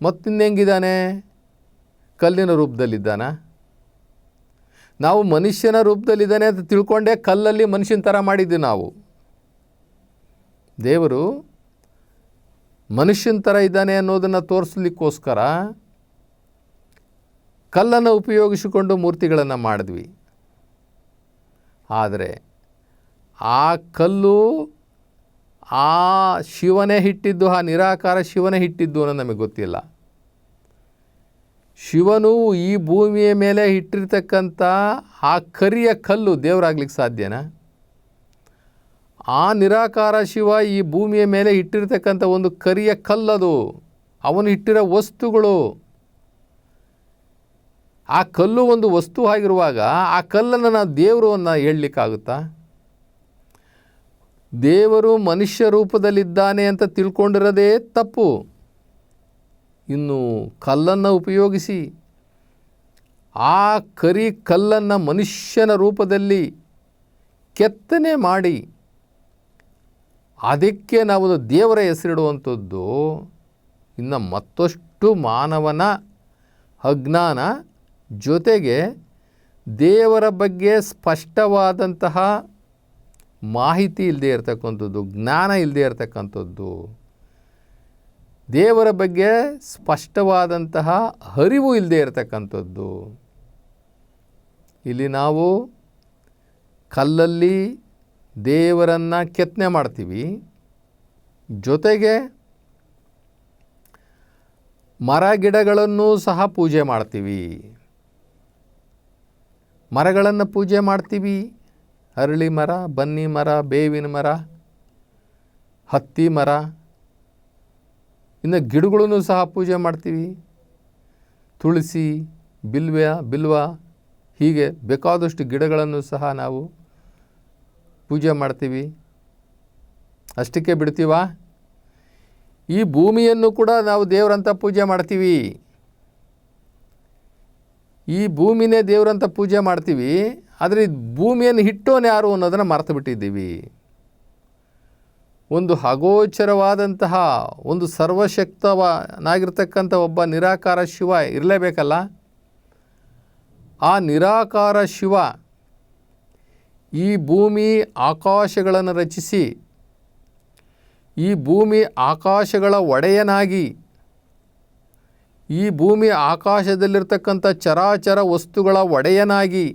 ಮತ್ತಿನ್ನೆಂಗಿದ್ದಾನೆ? ಕಲ್ಲಿನ ರೂಪದಲ್ಲಿದ್ದಾನ? ನಾವು ಮನುಷ್ಯನ ರೂಪದಲ್ಲಿದ್ದಾನೆ ಅಂತ ತಿಳ್ಕೊಂಡೇ ಕಲ್ಲಲ್ಲಿ ಮನುಷ್ಯನ ಥರ ಮಾಡಿದ್ವಿ ನಾವು. ದೇವರು ಮನುಷ್ಯನ ಥರ ಇದ್ದಾನೆ ಅನ್ನೋದನ್ನು ತೋರಿಸ್ಲಿಕ್ಕೋಸ್ಕರ ಕಲ್ಲನ್ನು ಉಪಯೋಗಿಸಿಕೊಂಡು ಮೂರ್ತಿಗಳನ್ನು ಮಾಡಿದ್ವಿ. ಆದರೆ ಆ ಕಲ್ಲು ಆ ಶಿವನೇ ಇಟ್ಟಿದ್ದು, ಆ ನಿರಾಕಾರ ಶಿವನೇ ಇಟ್ಟಿದ್ದು ಅನ್ನೋದು ನಮಗೆ ಗೊತ್ತಿಲ್ಲ. ಶಿವನು ಈ ಭೂಮಿಯ ಮೇಲೆ ಇಟ್ಟಿರ್ತಕ್ಕಂಥ ಆ ಕರಿಯ ಕಲ್ಲು ದೇವರಾಗ್ಲಿಕ್ಕೆ ಸಾಧ್ಯನಾ? ಆ ನಿರಾಕಾರ ಶಿವ ಈ ಭೂಮಿಯ ಮೇಲೆ ಇಟ್ಟಿರ್ತಕ್ಕಂಥ ಒಂದು ಕರಿಯ ಕಲ್ಲದು, ಅವನು ಇಟ್ಟಿರೋ ವಸ್ತುಗಳು. ಆ ಕಲ್ಲು ಒಂದು ವಸ್ತು ಆಗಿರುವಾಗ ಆ ಕಲ್ಲನ್ನು ನಾವು ದೇವರನ್ನು ಹೇಳಲಿಕ್ಕಾಗುತ್ತಾ? ದೇವರು ಮನುಷ್ಯ ರೂಪದಲ್ಲಿದ್ದಾನೆ ಅಂತ ತಿಳ್ಕೊಂಡಿರೋದೇ ತಪ್ಪು. ಇನ್ನು ಕಲ್ಲನ್ನು ಉಪಯೋಗಿಸಿ ಆ ಕರಿ ಕಲ್ಲನ್ನು ಮನುಷ್ಯನ ರೂಪದಲ್ಲಿ ಕೆತ್ತನೆ ಮಾಡಿ ಅದಕ್ಕೆ ನಾವು ದೇವರ ಹೆಸರಿಡುವಂಥದ್ದು ಇನ್ನು ಮತ್ತಷ್ಟು ಮಾನವನ ಅಜ್ಞಾನ, ಜೊತೆಗೆ ದೇವರ ಬಗ್ಗೆ ಸ್ಪಷ್ಟವಾದಂತಹ ಮಾಹಿತಿ ಇಲ್ಲದೆ ಇರತಕ್ಕಂಥದ್ದು, ಜ್ಞಾನ ಇಲ್ಲದೆ ಇರತಕ್ಕಂಥದ್ದು, ದೇವರ ಬಗ್ಗೆ ಸ್ಪಷ್ಟವಾದಂತಹ ಅರಿವು ಇಲ್ಲದೆ ಇರತಕ್ಕಂಥದ್ದು. ಇಲ್ಲಿ ನಾವು ಕಲ್ಲಲ್ಲಿ ದೇವರನ್ನು ಕೆತ್ತನೆ ಮಾಡ್ತೀವಿ, ಜೊತೆಗೆ ಮರ ಗಿಡಗಳನ್ನು ಸಹ ಪೂಜೆ ಮಾಡ್ತೀವಿ. ಮರಗಳನ್ನು ಪೂಜೆ ಮಾಡ್ತೀವಿ, ಅರಳಿ ಮರ, ಬನ್ನಿ ಮರ, ಬೇವಿನ ಮರ, ಹತ್ತಿ ಮರ, ಇನ್ನು ಗಿಡಗಳನ್ನು ಸಹ ಪೂಜೆ ಮಾಡ್ತೀವಿ. ತುಳಸಿ, ಬಿಲ್ವ ಹೀಗೆ ಬೇಕಾದಷ್ಟು ಗಿಡಗಳನ್ನು ಸಹ ನಾವು ಪೂಜೆ ಮಾಡ್ತೀವಿ. ಅಷ್ಟಕ್ಕೆ ಬಿಡ್ತೀವಾ? ಈ ಭೂಮಿಯನ್ನು ಕೂಡ ನಾವು ದೇವರಂತ ಪೂಜೆ ಮಾಡ್ತೀವಿ. ಈ ಭೂಮಿನೇ ದೇವರಂತ ಪೂಜೆ ಮಾಡ್ತೀವಿ, ಆದರೆ ಭೂಮಿಯನ್ನು ಹಿಟ್ಟೋನು ಯಾರು ಅನ್ನೋದನ್ನು ಮರೆತು ಬಿಟ್ಟಿದ್ದೀವಿ. ಒಂದು ಅಗೋಚರವಾದಂತಹ, ಒಂದು ಸರ್ವಶಕ್ತನಾಗಿರ್ತಕ್ಕಂಥ ಒಬ್ಬ ನಿರಾಕಾರ ಶಿವ ಇರಲೇಬೇಕಲ್ಲ. ಆ ನಿರಾಕಾರ ಶಿವ ಈ ಭೂಮಿ ಆಕಾಶಗಳನ್ನು ರಚಿಸಿ, ಈ ಭೂಮಿ ಆಕಾಶಗಳ ಒಡೆಯನಾಗಿ, ಈ ಭೂಮಿ ಆಕಾಶದಲ್ಲಿರ್ತಕ್ಕಂಥ ಚರಾಚರ ವಸ್ತುಗಳ ಒಡೆಯನಾಗಿ,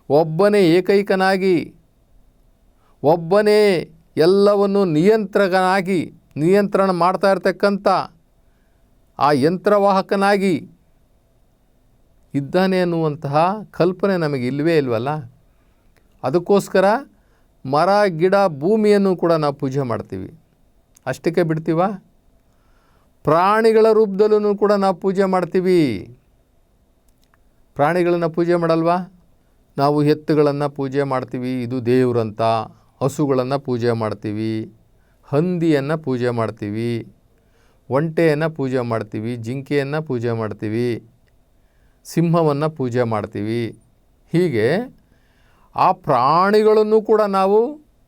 ಒಬ್ಬನೇ ಏಕೈಕನಾಗಿ, ಒಬ್ಬನೇ ಎಲ್ಲವನ್ನು ನಿಯಂತ್ರಣ ಮಾಡ್ತಾ ಇರ್ತಕ್ಕಂಥ ಆ ಯಂತ್ರವಾಹಕನಾಗಿ ಇದ್ದಾನೆ ಅನ್ನುವಂತಹ ಕಲ್ಪನೆ ನಮಗೆ ಇಲ್ಲವೇ ಇಲ್ವಲ್ಲ. ಅದಕ್ಕೋಸ್ಕರ ಮರ, ಗಿಡ, ಭೂಮಿಯನ್ನು ಕೂಡ ನಾವು ಪೂಜೆ ಮಾಡ್ತೀವಿ. ಅಷ್ಟಕ್ಕೆ ಬಿಡ್ತೀವ? ಪ್ರಾಣಿಗಳ ರೂಪದಲ್ಲೂ ಕೂಡ ನಾವು ಪೂಜೆ ಮಾಡ್ತೀವಿ. ಪ್ರಾಣಿಗಳನ್ನು ಪೂಜೆ ಮಾಡಲ್ವಾ? ನಾವು ಎತ್ತುಗಳನ್ನು ಪೂಜೆ ಮಾಡ್ತೀವಿ, ಇದು ದೇವ್ರಂತ. ಹಸುಗಳನ್ನು ಪೂಜೆ ಮಾಡ್ತೀವಿ, ಹಂದಿಯನ್ನು ಪೂಜೆ ಮಾಡ್ತೀವಿ, ಒಂಟೆಯನ್ನು ಪೂಜೆ ಮಾಡ್ತೀವಿ, ಜಿಂಕೆಯನ್ನು ಪೂಜೆ ಮಾಡ್ತೀವಿ, ಸಿಂಹವನ್ನು ಪೂಜೆ ಮಾಡ್ತೀವಿ. ಹೀಗೆ ಆ ಪ್ರಾಣಿಗಳನ್ನು ಕೂಡ ನಾವು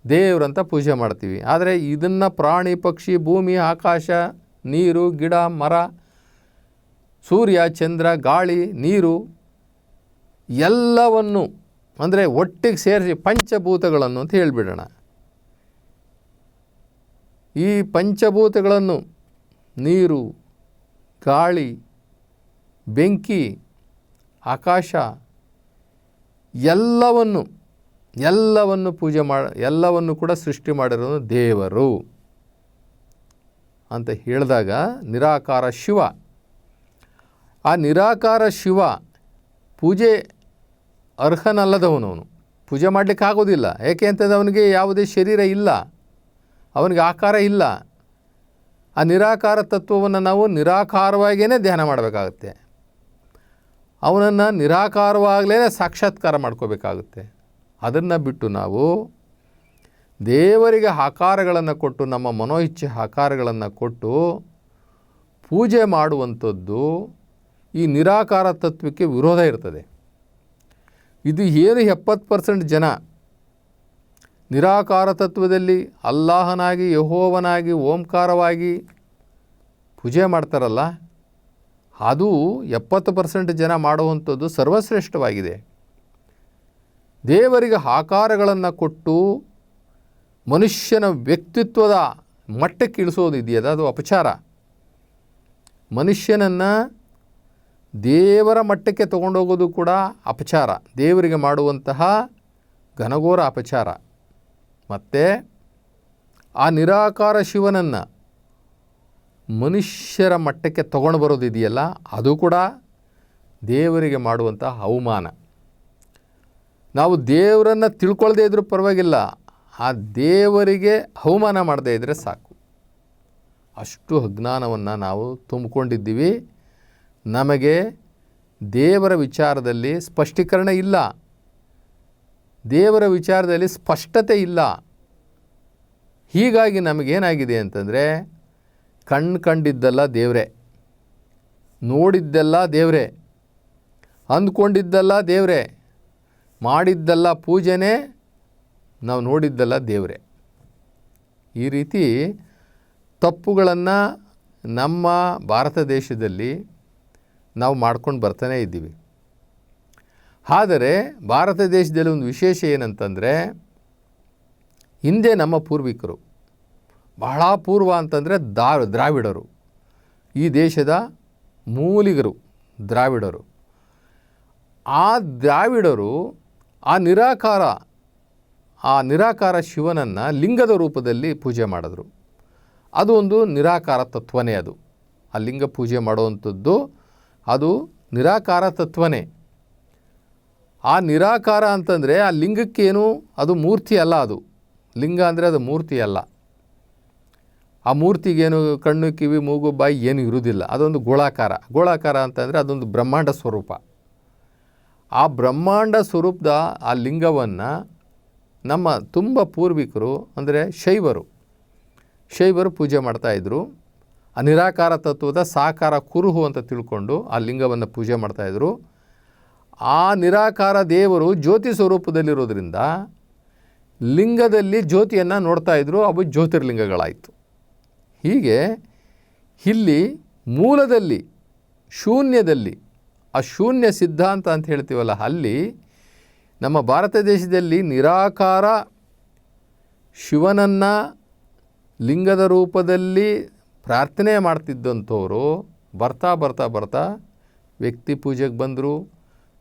ದೇವರಂತ ಪೂಜೆ ಮಾಡ್ತೀವಿ. ಆದರೆ ಇದನ್ನು ಪ್ರಾಣಿ, ಪಕ್ಷಿ, ಭೂಮಿ, ಆಕಾಶ, ನೀರು, ಗಿಡ, ಮರ, ಸೂರ್ಯ, ಚಂದ್ರ, ಗಾಳಿ, ನೀರು ಎಲ್ಲವನ್ನು ಅಂದರೆ ಒಟ್ಟಿಗೆ ಸೇರಿಸಿ ಪಂಚಭೂತಗಳನ್ನು ಅಂತ ಹೇಳಿಬಿಡೋಣ. ಈ ಪಂಚಭೂತಗಳನ್ನು ನೀರು, ಗಾಳಿ, ಬೆಂಕಿ, ಆಕಾಶ ಎಲ್ಲವನ್ನು ಪೂಜೆ ಎಲ್ಲವನ್ನು ಕೂಡ ಸೃಷ್ಟಿ ಮಾಡಿರೋದು ದೇವರು ಅಂತ ಹೇಳಿದಾಗ ನಿರಾಕಾರ ಶಿವ. ಆ ನಿರಾಕಾರ ಶಿವ ಪೂಜೆ ಅರ್ಹನಲ್ಲದವನು. ಅವನು ಪೂಜೆ ಮಾಡಲಿಕ್ಕೆ ಆಗೋದಿಲ್ಲ. ಏಕೆ ಅಂತಂದರೆ ಅವನಿಗೆ ಯಾವುದೇ ಶರೀರ ಇಲ್ಲ, ಅವನಿಗೆ ಆಕಾರ ಇಲ್ಲ. ಆ ನಿರಾಕಾರ ತತ್ವವನ್ನು ನಾವು ನಿರಾಕಾರವಾಗಿಯೇ ಧ್ಯಾನ ಮಾಡಬೇಕಾಗುತ್ತೆ. ಅವನನ್ನು ನಿರಾಕಾರವಾಗಲೇ ಸಾಕ್ಷಾತ್ಕಾರ ಮಾಡ್ಕೋಬೇಕಾಗುತ್ತೆ. ಅದನ್ನು ಬಿಟ್ಟು ನಾವು ದೇವರಿಗೆ ಆಕಾರಗಳನ್ನು ಕೊಟ್ಟು, ನಮ್ಮ ಮನೋಇಚ್ಛೆ ಆಕಾರಗಳನ್ನು ಕೊಟ್ಟು ಪೂಜೆ ಮಾಡುವಂಥದ್ದು ಈ ನಿರಾಕಾರ ತತ್ವಕ್ಕೆ ವಿರೋಧ ಇರ್ತದೆ. ಇದು ಏನು 70% ಜನ ನಿರಾಕಾರ ತತ್ವದಲ್ಲಿ ಅಲ್ಲಾಹನಾಗಿ, ಯೆಹೋವನಾಗಿ, ಓಂಕಾರವಾಗಿ ಪೂಜೆ ಮಾಡ್ತಾರಲ್ಲ, ಅದು 70% ಜನ ಮಾಡುವಂಥದ್ದು ಸರ್ವಶ್ರೇಷ್ಠವಾಗಿದೆ. ದೇವರಿಗೆ ಆಕಾರಗಳನ್ನು ಕೊಟ್ಟು ಮನುಷ್ಯನ ವ್ಯಕ್ತಿತ್ವದ ಮಟ್ಟಕ್ಕೆ ಇಳಿಸೋದಿದೆಯಲ್ಲ, ಅದು ಅಪಚಾರ. ಮನುಷ್ಯನನ್ನು ದೇವರ ಮಟ್ಟಕ್ಕೆ ತಗೊಂಡೋಗೋದು ಕೂಡ ಅಪಚಾರ, ದೇವರಿಗೆ ಮಾಡುವಂತಹ ಘನಘೋರ ಅಪಚಾರ. ಮತ್ತು ಆ ನಿರಾಕಾರ ಶಿವನನ್ನು ಮನುಷ್ಯರ ಮಟ್ಟಕ್ಕೆ ತಗೊಂಡು ಬರೋದಿದೆಯಲ್ಲ, ಅದು ಕೂಡ ದೇವರಿಗೆ ಮಾಡುವಂತಹ ಅವಮಾನ. ನಾವು ದೇವರನ್ನು ತಿಳ್ಕೊಳ್ಳದೇ ಇದ್ರೂ ಪರವಾಗಿಲ್ಲ, ಆ ದೇವರಿಗೆ ಅವಮಾನ ಮಾಡದೇ ಇದ್ದರೆ ಸಾಕು. ಅಷ್ಟು ಅಜ್ಞಾನವನ್ನು ನಾವು ತುಂಬಿಕೊಂಡಿದ್ದೀವಿ. ನಮಗೆ ದೇವರ ವಿಚಾರದಲ್ಲಿ ಸ್ಪಷ್ಟೀಕರಣ ಇಲ್ಲ, ದೇವರ ವಿಚಾರದಲ್ಲಿ ಸ್ಪಷ್ಟತೆ ಇಲ್ಲ. ಹೀಗಾಗಿ ನಮಗೇನಾಗಿದೆ ಅಂತಂದರೆ, ಕಂಡಿದ್ದಲ್ಲ ದೇವರೇ, ನೋಡಿದ್ದೆಲ್ಲ ದೇವರೇ, ಅಂದ್ಕೊಂಡಿದ್ದಲ್ಲ ದೇವರೇ, ಮಾಡಿದ್ದೆಲ್ಲ ಪೂಜೆನೇ, ನಾವು ನೋಡಿದ್ದೆಲ್ಲ ದೇವರೇ. ಈ ರೀತಿ ತಪ್ಪುಗಳನ್ನು ನಮ್ಮ ಭಾರತ ದೇಶದಲ್ಲಿ ನಾವು ಮಾಡ್ಕೊಂಡು ಬರ್ತಾನೇ ಇದ್ದೀವಿ. ಆದರೆ ಭಾರತ ದೇಶದಲ್ಲಿ ಒಂದು ವಿಶೇಷ ಏನಂತಂದರೆ, ಹಿಂದೆ ನಮ್ಮ ಪೂರ್ವಿಕರು, ಬಹಳ ಪೂರ್ವ ಅಂತಂದರೆ ದ್ರಾವಿಡರು, ಈ ದೇಶದ ಮೂಲಿಗರು ದ್ರಾವಿಡರು. ಆ ದ್ರಾವಿಡರು ಆ ನಿರಾಕಾರ ಶಿವನನ್ನು ಲಿಂಗದ ರೂಪದಲ್ಲಿ ಪೂಜೆ ಮಾಡಿದ್ರು. ಅದು ಒಂದು ನಿರಾಕಾರ ತತ್ವನೇ. ಅದು ಆ ಲಿಂಗ ಪೂಜೆ ಮಾಡುವಂಥದ್ದು ಅದು ನಿರಾಕಾರ ತತ್ವನೇ. ಆ ನಿರಾಕಾರ ಅಂತಂದರೆ ಆ ಲಿಂಗಕ್ಕೇನು ಅದು ಮೂರ್ತಿ ಅಲ್ಲ. ಅದು ಲಿಂಗ ಅಂದರೆ ಅದು ಮೂರ್ತಿ ಅಲ್ಲ. ಆ ಮೂರ್ತಿಗೇನು ಕಣ್ಣು, ಕಿವಿ, ಮೂಗು, ಬಾಯಿ ಏನು ಇರುವುದಿಲ್ಲ. ಅದೊಂದು ಗೋಳಾಕಾರ ಅಂತಂದರೆ ಅದೊಂದು ಬ್ರಹ್ಮಾಂಡ ಸ್ವರೂಪ. ಆ ಬ್ರಹ್ಮಾಂಡ ಸ್ವರೂಪದ ಆ ಲಿಂಗವನ್ನು ನಮ್ಮ ತುಂಬ ಪೂರ್ವಿಕರು ಅಂದರೆ ಶೈವರು ಪೂಜೆ ಮಾಡ್ತಾಯಿದ್ರು. ಆ ನಿರಾಕಾರ ತತ್ವದ ಸಾಕಾರ ಕುರುಹು ಅಂತ ತಿಳ್ಕೊಂಡು ಆ ಲಿಂಗವನ್ನು ಪೂಜೆ ಮಾಡ್ತಾಯಿದ್ರು. ಆ ನಿರಾಕಾರ ದೇವರು ಜ್ಯೋತಿ ಸ್ವರೂಪದಲ್ಲಿರೋದ್ರಿಂದ ಲಿಂಗದಲ್ಲಿ ಜ್ಯೋತಿಯನ್ನು ನೋಡ್ತಾಯಿದ್ರು. ಅವು ಜ್ಯೋತಿರ್ಲಿಂಗಗಳಾಯಿತು. ಹೀಗೆ ಇಲ್ಲಿ ಮೂಲದಲ್ಲಿ ಶೂನ್ಯದಲ್ಲಿ ಆ ಶೂನ್ಯ ಸಿದ್ಧಾಂತ ಅಂತ ಹೇಳ್ತೀವಲ್ಲ, ಅಲ್ಲಿ ನಮ್ಮ ಭಾರತ ದೇಶದಲ್ಲಿ ನಿರಾಕಾರ ಶಿವನನ್ನು ಲಿಂಗದ ರೂಪದಲ್ಲಿ ಪ್ರಾರ್ಥನೆ ಮಾಡ್ತಿದ್ದಂಥವರು ಬರ್ತಾ ವ್ಯಕ್ತಿ ಪೂಜೆಗೆ ಬಂದರು,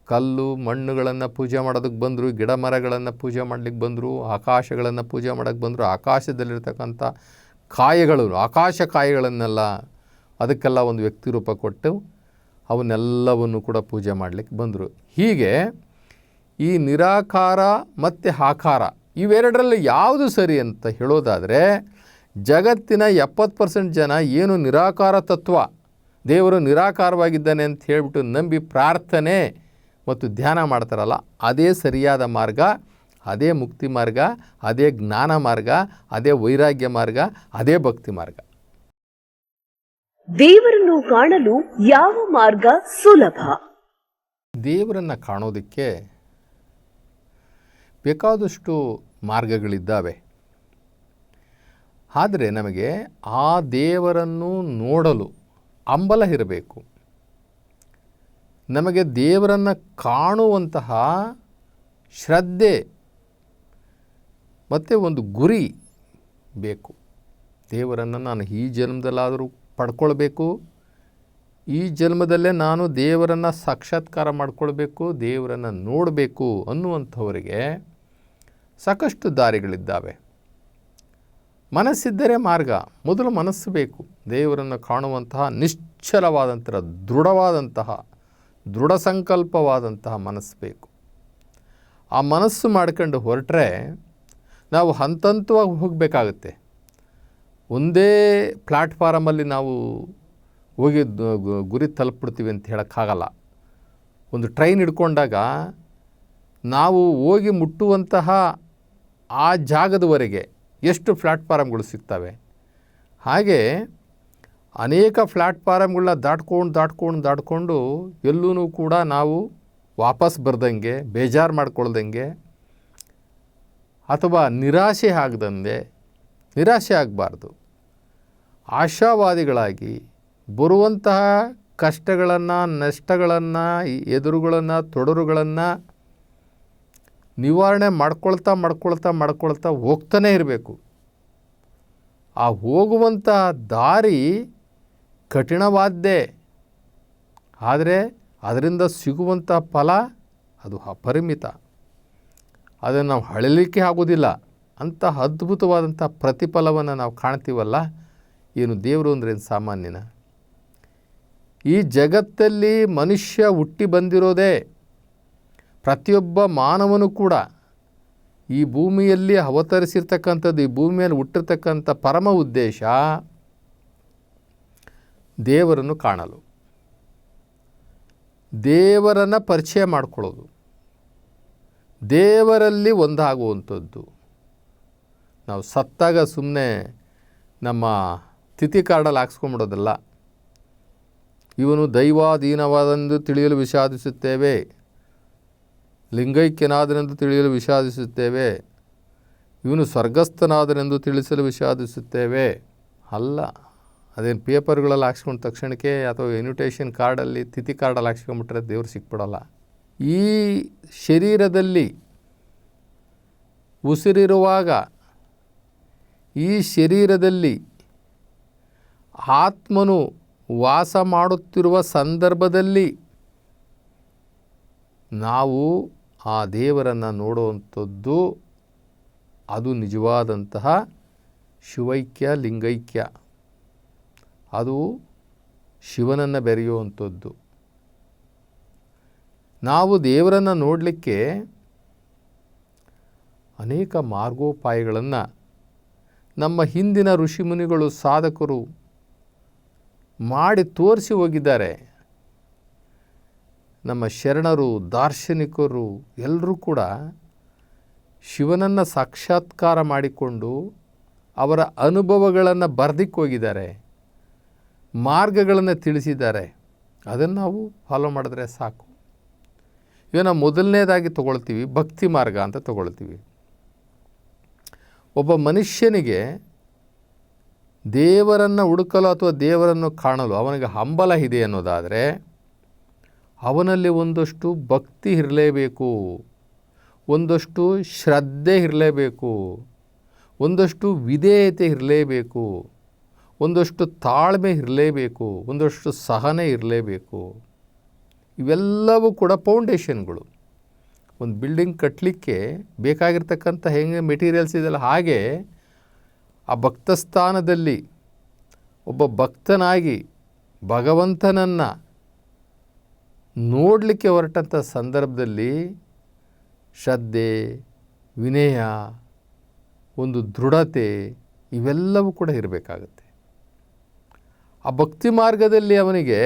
ಕಲ್ಲು ಮಣ್ಣುಗಳನ್ನು ಪೂಜೆ ಮಾಡೋದಕ್ಕೆ ಬಂದರು, ಗಿಡ ಮರಗಳನ್ನು ಪೂಜೆ ಮಾಡಲಿಕ್ಕೆ ಬಂದರು, ಆಕಾಶಗಳನ್ನು ಪೂಜೆ ಮಾಡೋಕ್ಕೆ ಬಂದರು. ಆಕಾಶದಲ್ಲಿರ್ತಕ್ಕಂಥ ಆಕಾಶ ಕಾಯಗಳನ್ನೆಲ್ಲ ಅದಕ್ಕೆಲ್ಲ ಒಂದು ವ್ಯಕ್ತಿ ರೂಪ ಕೊಟ್ಟು ಅವನ್ನೆಲ್ಲವನ್ನು ಕೂಡ ಪೂಜೆ ಮಾಡಲಿಕ್ಕೆ ಬಂದರು. ಹೀಗೆ ಈ ನಿರಾಕಾರ ಮತ್ತು ಆಕಾರ ಇವೆರಡರಲ್ಲಿ ಯಾವುದು ಸರಿ ಅಂತ ಹೇಳೋದಾದರೆ, ಜಗತ್ತಿನ 70% ಜನ ಏನು ನಿರಾಕಾರ ತತ್ವ, ದೇವರು ನಿರಾಕಾರವಾಗಿದ್ದಾನೆ ಅಂತ ಹೇಳಿಬಿಟ್ಟು ನಂಬಿ ಪ್ರಾರ್ಥನೆ ಮತ್ತು ಧ್ಯಾನ ಮಾಡ್ತಾರಲ್ಲ, ಅದೇ ಸರಿಯಾದ ಮಾರ್ಗ, ಅದೇ ಮುಕ್ತಿ ಮಾರ್ಗ, ಅದೇ ಜ್ಞಾನ ಮಾರ್ಗ, ಅದೇ ವೈರಾಗ್ಯ ಮಾರ್ಗ, ಅದೇ ಭಕ್ತಿ ಮಾರ್ಗ. ದೇವರನ್ನು ಕಾಣಲು ಯಾವ ಮಾರ್ಗ ಸುಲಭ? ದೇವರನ್ನು ಕಾಣೋದಕ್ಕೆ ಬೇಕಾದಷ್ಟು ಮಾರ್ಗಗಳಿದ್ದಾವೆ. ಆದರೆ ನಮಗೆ ಆ ದೇವರನ್ನು ನೋಡಲು ಹಂಬಲ ಇರಬೇಕು. ನಮಗೆ ದೇವರನ್ನು ಕಾಣುವಂತಹ ಶ್ರದ್ಧೆ ಮತ್ತು ಒಂದು ಗುರಿ ಬೇಕು. ದೇವರನ್ನು ನಾನು ಈ ಜನ್ಮದಲ್ಲಾದರೂ ಪಡ್ಕೊಳ್ಬೇಕು, ಈ ಜನ್ಮದಲ್ಲೇ ನಾನು ದೇವರನ್ನು ಸಾಕ್ಷಾತ್ಕಾರ ಮಾಡಿಕೊಳ್ಬೇಕು, ದೇವರನ್ನು ನೋಡಬೇಕು ಅನ್ನುವಂಥವರಿಗೆ ಸಾಕಷ್ಟು ದಾರಿಗಳಿದ್ದಾವೆ. ಮನಸ್ಸಿದ್ದರೆ ಮಾರ್ಗ. ಮೊದಲು ಮನಸ್ಸು ಬೇಕು. ದೇವರನ್ನು ಕಾಣುವಂತಹ ನಿಶ್ಚಲವಾದಂತಹ ದೃಢವಾದಂತಹ ದೃಢ ಸಂಕಲ್ಪವಾದಂತಹ ಮನಸ್ಸು ಬೇಕು. ಆ ಮನಸ್ಸು ಮಾಡ್ಕೊಂಡು ಹೊರಟ್ರೆ ನಾವು ಹಂತವಾಗಿ ಹೋಗಬೇಕಾಗುತ್ತೆ. ಒಂದೇ ಪ್ಲ್ಯಾಟ್ಫಾರಮಲ್ಲಿ ನಾವು ಹೋಗಿ ಗುರಿ ತಲುಪಿಬಿಡ್ತೀವಿ ಅಂತ ಹೇಳೋಕ್ಕಾಗಲ್ಲ. ಒಂದು ಟ್ರೈನ್ ಹಿಡ್ಕೊಂಡಾಗ ನಾವು ಹೋಗಿ ಮುಟ್ಟುವಂತಹ ಆ ಜಾಗದವರೆಗೆ ಎಷ್ಟು ಪ್ಲ್ಯಾಟ್ಫಾರಮ್ಗಳು ಸಿಗ್ತವೆ. ಹಾಗೆ ಅನೇಕ ಪ್ಲ್ಯಾಟ್ಫಾರಮ್ಗಳನ್ನ ದಾಟ್ಕೊಂಡು ಎಲ್ಲೂ ಕೂಡ ನಾವು ವಾಪಸ್ ಬರ್ದಂಗೆ, ಬೇಜಾರು ಮಾಡ್ಕೊಳ್ದಂಗೆ ಅಥವಾ ನಿರಾಶೆ ಆಗಬಾರ್ದು. ಆಶಾವಾದಿಗಳಾಗಿ ಬರುವಂತಹ ಕಷ್ಟಗಳನ್ನು, ನಷ್ಟಗಳನ್ನು, ಎದುರುಗಳನ್ನು, ತೊಡರುಗಳನ್ನು ನಿವಾರಣೆ ಮಾಡ್ಕೊಳ್ತಾ ಹೋಗ್ತಾನೇ ಇರಬೇಕು. ಆ ಹೋಗುವಂಥ ದಾರಿ ಕಠಿಣವಾದ್ದೇ, ಆದರೆ ಅದರಿಂದ ಸಿಗುವಂಥ ಫಲ ಅದು ಅಪರಿಮಿತ. ಅದನ್ನು ನಾವು ಅಳಲಿಕ್ಕೆ ಆಗೋದಿಲ್ಲ. ಅಂತಹ ಅದ್ಭುತವಾದಂಥ ಪ್ರತಿಫಲವನ್ನು ನಾವು ಕಾಣ್ತೀವಲ್ಲ. ಏನು ದೇವರು ಅಂದ್ರೇನು ಸಾಮಾನ್ಯನ? ಈ ಜಗತ್ತಲ್ಲಿ ಮನುಷ್ಯ ಹುಟ್ಟಿ ಬಂದಿರೋದೇ, ಪ್ರತಿಯೊಬ್ಬ ಮಾನವನು ಕೂಡ ಈ ಭೂಮಿಯಲ್ಲಿ ಅವತರಿಸಿರ್ತಕ್ಕಂಥದ್ದು, ಈ ಭೂಮಿಯಲ್ಲಿ ಹುಟ್ಟಿರ್ತಕ್ಕಂಥ ಪರಮ ಉದ್ದೇಶ ದೇವರನ್ನು ಕಾಣಲು, ದೇವರನ್ನು ಪರಿಚಯ ಮಾಡಿಕೊಳ್ಳೋದು, ದೇವರಲ್ಲಿ ಒಂದಾಗುವಂಥದ್ದು. ನಾವು ಸತ್ತಾಗ ಸುಮ್ಮನೆ ನಮ್ಮ ತಿಥಿ ಕಾರ್ಡಲ್ಲಿ ಹಾಕ್ಸ್ಕೊಂಬಿಡೋದಲ್ಲ. ಇವನು ದೈವಾಧೀನವಾದೆಂದು ತಿಳಿಯಲು ವಿಷಾದಿಸುತ್ತೇವೆ, ಲಿಂಗೈಕ್ಯನಾದನೆಂದು ತಿಳಿಯಲು ವಿಷಾದಿಸುತ್ತೇವೆ, ಇವನು ಸ್ವರ್ಗಸ್ಥನಾದನೆಂದು ತಿಳಿಸಲು ವಿಷಾದಿಸುತ್ತೇವೆ ಅಲ್ಲ. ಅದೇನು ಪೇಪರ್ಗಳಲ್ಲಿ ಹಾಕ್ಸ್ಕೊಂಡ ತಕ್ಷಣಕ್ಕೆ ಅಥವಾ ಇನ್ವಿಟೇಷನ್ ಕಾರ್ಡಲ್ಲಿ ತಿಥಿ ಕಾರ್ಡಲ್ಲಿ ಹಾಕ್ಸ್ಕೊಂಬಿಟ್ರೆ ದೇವ್ರು ಸಿಕ್ಬಿಡೋಲ್ಲ. ಈ ಶರೀರದಲ್ಲಿ ಉಸಿರಿರುವಾಗ, ಈ ಶರೀರದಲ್ಲಿ ಆತ್ಮನು ವಾಸ ಮಾಡುತ್ತಿರುವ ಸಂದರ್ಭದಲ್ಲಿ ನಾವು ಆ ದೇವರನ್ನು ನೋಡುವಂಥದ್ದು, ಅದು ನಿಜವಾದಂತಹ ಶಿವೈಕ್ಯ, ಲಿಂಗೈಕ್ಯ. ಅದು ಶಿವನನ್ನು ಬೆರೆಯುವಂಥದ್ದು. ನಾವು ದೇವರನ್ನು ನೋಡಲಿಕ್ಕೆ ಅನೇಕ ಮಾರ್ಗೋಪಾಯಗಳನ್ನು ನಮ್ಮ ಹಿಂದಿನ ಋಷಿಮುನಿಗಳು, ಸಾಧಕರು ಮಾಡಿ ತೋರಿಸಿ ಹೋಗಿದ್ದಾರೆ. ನಮ್ಮ ಶರಣರು, ದಾರ್ಶನಿಕರು ಎಲ್ಲರೂ ಕೂಡ ಶಿವನನ್ನು ಸಾಕ್ಷಾತ್ಕಾರ ಮಾಡಿಕೊಂಡು ಅವರ ಅನುಭವಗಳನ್ನು ಬರೆದಿಕ್ಕೆ ಹೋಗಿದ್ದಾರೆ, ಮಾರ್ಗಗಳನ್ನು ತಿಳಿಸಿದ್ದಾರೆ. ಅದನ್ನು ನಾವು ಫಾಲೋ ಮಾಡಿದ್ರೆ ಸಾಕು. ಈಗ ನಾವು ಮೊದಲನೇದಾಗಿ ತಗೊಳ್ತೀವಿ ಭಕ್ತಿ ಮಾರ್ಗ ಅಂತ ತಗೊಳ್ತೀವಿ. ಒಬ್ಬ ಮನುಷ್ಯನಿಗೆ ದೇವರನ್ನು ಹುಡುಕಲು ಅಥವಾ ದೇವರನ್ನು ಕಾಣಲು ಅವನಿಗೆ ಹಂಬಲ ಇದೆ ಅನ್ನೋದಾದರೆ ಅವನಲ್ಲಿ ಒಂದಷ್ಟು ಭಕ್ತಿ ಇರಲೇಬೇಕು, ಒಂದಷ್ಟು ಶ್ರದ್ಧೆ ಇರಲೇಬೇಕು, ಒಂದಷ್ಟು ವಿಧೇಯತೆ ಇರಲೇಬೇಕು, ಒಂದಷ್ಟು ತಾಳ್ಮೆ ಇರಲೇಬೇಕು, ಒಂದಷ್ಟು ಸಹನೆ ಇರಲೇಬೇಕು. ಇವೆಲ್ಲವೂ ಕೂಡ ಫೌಂಡೇಶನ್ಗಳು. ಒಂದು ಬಿಲ್ಡಿಂಗ್ ಕಟ್ಟಲಿಕ್ಕೆ ಬೇಕಾಗಿರ್ತಕ್ಕಂಥ ಹೆಂಗೆ ಮೆಟೀರಿಯಲ್ಸ್ ಇದೆಯಲ್ಲ, ಹಾಗೆ ಆ ಭಕ್ತ ಸ್ಥಾನದಲ್ಲಿ ಒಬ್ಬ ಭಕ್ತನಾಗಿ ಭಗವಂತನನ್ನು ನೋಡಲಿಕ್ಕೆ ಹೊರಟಂಥ ಸಂದರ್ಭದಲ್ಲಿ ಶ್ರದ್ಧೆ, ವಿನಯ, ಒಂದು ದೃಢತೆ ಇವೆಲ್ಲವೂ ಕೂಡ ಇರಬೇಕಾಗುತ್ತೆ. ಆ ಭಕ್ತಿ ಮಾರ್ಗದಲ್ಲಿ ಅವನಿಗೆ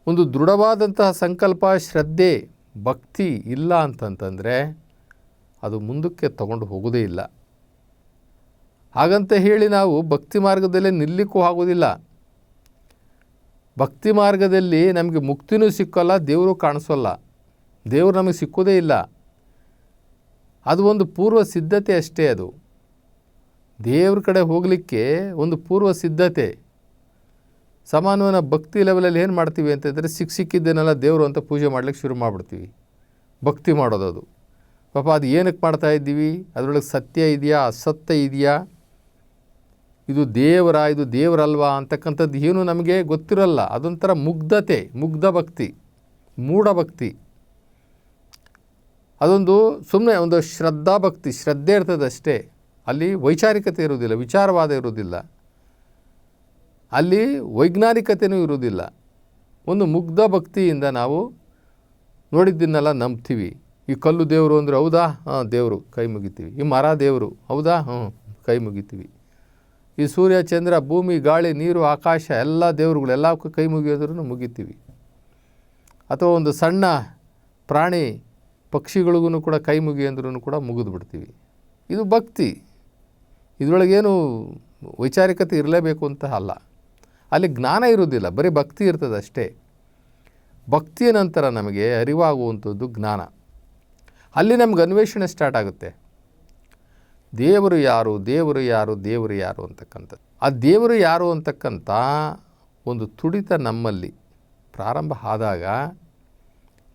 ಒಂದು ದೃಢವಾದಂತಹ ಸಂಕಲ್ಪ, ಶ್ರದ್ಧೆ, ಭಕ್ತಿ ಇಲ್ಲ ಅಂತಂತಂದರೆ ಅದು ಮುಂದಕ್ಕೆ ತಗೊಂಡು ಹೋಗೋದೇ ಇಲ್ಲ. ಹಾಗಂತ ಹೇಳಿ ನಾವು ಭಕ್ತಿ ಮಾರ್ಗದಲ್ಲೇ ನಿಲ್ಲಕ್ಕೂ ಆಗೋದಿಲ್ಲ. ಭಕ್ತಿ ಮಾರ್ಗದಲ್ಲಿ ನಮಗೆ ಮುಕ್ತಿನೂ ಸಿಕ್ಕೋಲ್ಲ, ದೇವರು ಕಾಣಿಸೋಲ್ಲ, ದೇವರು ನಮಗೆ ಸಿಕ್ಕೋದೇ ಇಲ್ಲ. ಅದು ಒಂದು ಪೂರ್ವ ಸಿದ್ಧತೆ ಅಷ್ಟೇ. ಅದು ದೇವ್ರ ಕಡೆ ಹೋಗಲಿಕ್ಕೆ ಒಂದು ಪೂರ್ವ ಸಿದ್ಧತೆ. ಸಾಮಾನ್ಯನ ಭಕ್ತಿ ಲೆವೆಲಲ್ಲಿ ಏನು ಮಾಡ್ತೀವಿ ಅಂತಂದರೆ ಸಿಕ್ಕಿದ್ದೇನೆಲ್ಲ ದೇವರು ಅಂತ ಪೂಜೆ ಮಾಡಲಿಕ್ಕೆ ಶುರು ಮಾಡಿಬಿಡ್ತೀವಿ. ಭಕ್ತಿ ಮಾಡೋದು ಅದು ಪಾಪ ಅದು ಏನಕ್ಕೆ ಮಾಡ್ತಾ ಇದ್ದೀವಿ, ಅದರೊಳಗೆ ಸತ್ಯ ಇದೆಯಾ, ಅಸತ್ಯ ಇದೆಯಾ, ಇದು ದೇವರ, ಇದು ದೇವರಲ್ವಾ ಅಂತಕ್ಕಂಥದ್ದು ಏನು ನಮಗೆ ಗೊತ್ತಿರಲ್ಲ. ಅದೊಂಥರ ಮುಗ್ಧತೆ, ಮುಗ್ಧ ಭಕ್ತಿ, ಮೂಢ ಭಕ್ತಿ. ಅದೊಂದು ಸುಮ್ಮನೆ ಒಂದು ಶ್ರದ್ಧಾ ಭಕ್ತಿ, ಶ್ರದ್ಧೆ ಇರ್ತದೆ ಅಷ್ಟೇ. ಅಲ್ಲಿ ವೈಚಾರಿಕತೆ ಇರುವುದಿಲ್ಲ, ವಿಚಾರವಾದ ಇರುವುದಿಲ್ಲ, ಅಲ್ಲಿ ವೈಜ್ಞಾನಿಕತೆಯೂ ಇರುವುದಿಲ್ಲ. ಒಂದು ಮುಗ್ಧ ಭಕ್ತಿಯಿಂದ ನಾವು ನೋಡಿದ್ದನ್ನೆಲ್ಲ ನಂಬ್ತೀವಿ. ಈ ಕಲ್ಲು ದೇವರು ಅಂದರೆ ಹೌದಾ, ಹಾಂ ದೇವರು, ಕೈ ಮುಗಿತೀವಿ. ಈ ಮರ ದೇವರು, ಹೌದಾ, ಕೈ ಮುಗಿತೀವಿ. ಈ ಸೂರ್ಯ, ಚಂದ್ರ, ಭೂಮಿ, ಗಾಳಿ, ನೀರು, ಆಕಾಶ ಎಲ್ಲ ದೇವರುಗಳು ಎಲ್ಲಕ್ಕೂ ಕೈ ಮುಗಿಯೋದ್ರೂ ಮುಗಿತೀವಿ. ಅಥವಾ ಒಂದು ಸಣ್ಣ ಪ್ರಾಣಿ ಪಕ್ಷಿಗಳಿಗೂ ಕೂಡ ಕೈ ಮುಗಿ ಅಂದ್ರೂ ಕೂಡ ಮುಗಿದು ಬಿಡ್ತೀವಿ. ಇದು ಭಕ್ತಿ. ಇದರೊಳಗೇನು ವೈಚಾರಿಕತೆ ಇರಲೇಬೇಕು ಅಂತ ಅಲ್ಲ. ಅಲ್ಲಿ ಜ್ಞಾನ ಇರೋದಿಲ್ಲ, ಬರೀ ಭಕ್ತಿ ಇರ್ತದೆ ಅಷ್ಟೇ. ಭಕ್ತಿಯ ನಂತರ ನಮಗೆ ಅರಿವಾಗುವಂಥದ್ದು ಜ್ಞಾನ. ಅಲ್ಲಿ ನಮ್ಗೆ ಅನ್ವೇಷಣೆ ಸ್ಟಾರ್ಟ್ ಆಗುತ್ತೆ. ದೇವರು ಯಾರು, ದೇವರು ಯಾರು, ದೇವರು ಯಾರು ಅಂತಕ್ಕಂಥದ್ದು. ಆ ದೇವರು ಯಾರು ಅಂತಕ್ಕಂಥ ಒಂದು ತುಡಿತ ನಮ್ಮಲ್ಲಿ ಪ್ರಾರಂಭ ಆದಾಗ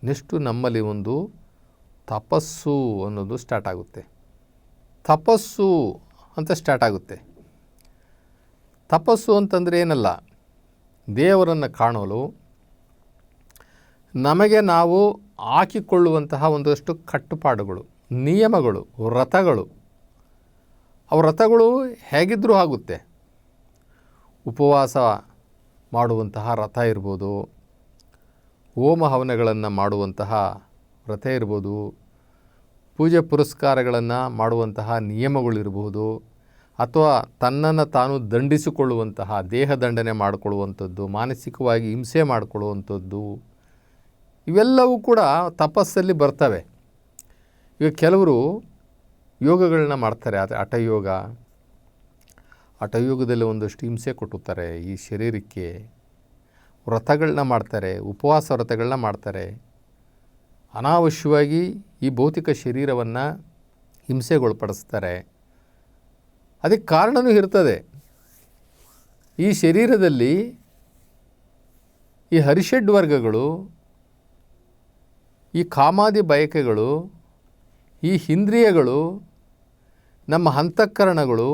ನೆಕ್ಸ್ಟು ನಮ್ಮಲ್ಲಿ ಒಂದು ತಪಸ್ಸು ಅನ್ನೋದು ಸ್ಟಾರ್ಟ್ ಆಗುತ್ತೆ. ತಪಸ್ಸು ಅಂತ ಸ್ಟಾರ್ಟ್ ಆಗುತ್ತೆ. ತಪಸ್ಸು ಅಂತಂದರೆ ಏನಲ್ಲ, ದೇವರನ್ನು ಕಾಣಲು ನಮಗೆ ನಾವು ಹಾಕಿಕೊಳ್ಳುವಂತಹ ಒಂದಷ್ಟು ಕಟ್ಟುಪಾಡುಗಳು, ನಿಯಮಗಳು, ವ್ರತಗಳು. ಆ ವ್ರತಗಳು ಹೇಗಿದ್ದರೂ ಆಗುತ್ತೆ. ಉಪವಾಸ ಮಾಡುವಂತಹ ವ್ರತ ಇರ್ಬೋದು, ಹೋಮ ಹವನಗಳನ್ನು ಮಾಡುವಂತಹ ವ್ರತ ಇರ್ಬೋದು, ಪೂಜೆ ಪುರಸ್ಕಾರಗಳನ್ನು ಮಾಡುವಂತಹ ನಿಯಮಗಳಿರ್ಬೋದು, ಅಥವಾ ತನ್ನನ್ನು ತಾನು ದಂಡಿಸಿಕೊಳ್ಳುವಂತಹ ದೇಹ ದಂಡನೆ ಮಾಡಿಕೊಳ್ಳುವಂಥದ್ದು, ಮಾನಸಿಕವಾಗಿ ಹಿಂಸೆ ಮಾಡಿಕೊಳ್ಳುವಂಥದ್ದು, ಇವೆಲ್ಲವೂ ಕೂಡ ತಪಸ್ಸಲ್ಲಿ ಬರ್ತವೆ. ಈಗ ಕೆಲವರು ಯೋಗಗಳನ್ನ ಮಾಡ್ತಾರೆ, ಆದರೆ ಹಠಯೋಗದಲ್ಲಿ ಒಂದಷ್ಟು ಹಿಂಸೆ ಕೊಟ್ಟುತ್ತಾರೆ ಈ ಶರೀರಕ್ಕೆ. ವ್ರತಗಳನ್ನ ಮಾಡ್ತಾರೆ, ಉಪವಾಸ ವ್ರತಗಳನ್ನ ಮಾಡ್ತಾರೆ. ಅನಾವಶ್ಯವಾಗಿ ಈ ಭೌತಿಕ ಶರೀರವನ್ನು ಹಿಂಸೆಗೊಳಪಡಿಸ್ತಾರೆ. ಅದಕ್ಕೆ ಕಾರಣವೂ ಇರ್ತದೆ. ಈ ಶರೀರದಲ್ಲಿ ಈ ಹರಿಷಡ್ ವರ್ಗಗಳು, ಈ ಕಾಮಾದಿ ಬಯಕೆಗಳು, ಈ ಇಂದ್ರಿಯಗಳು, ನಮ್ಮ ಅಂತಃಕರಣಗಳು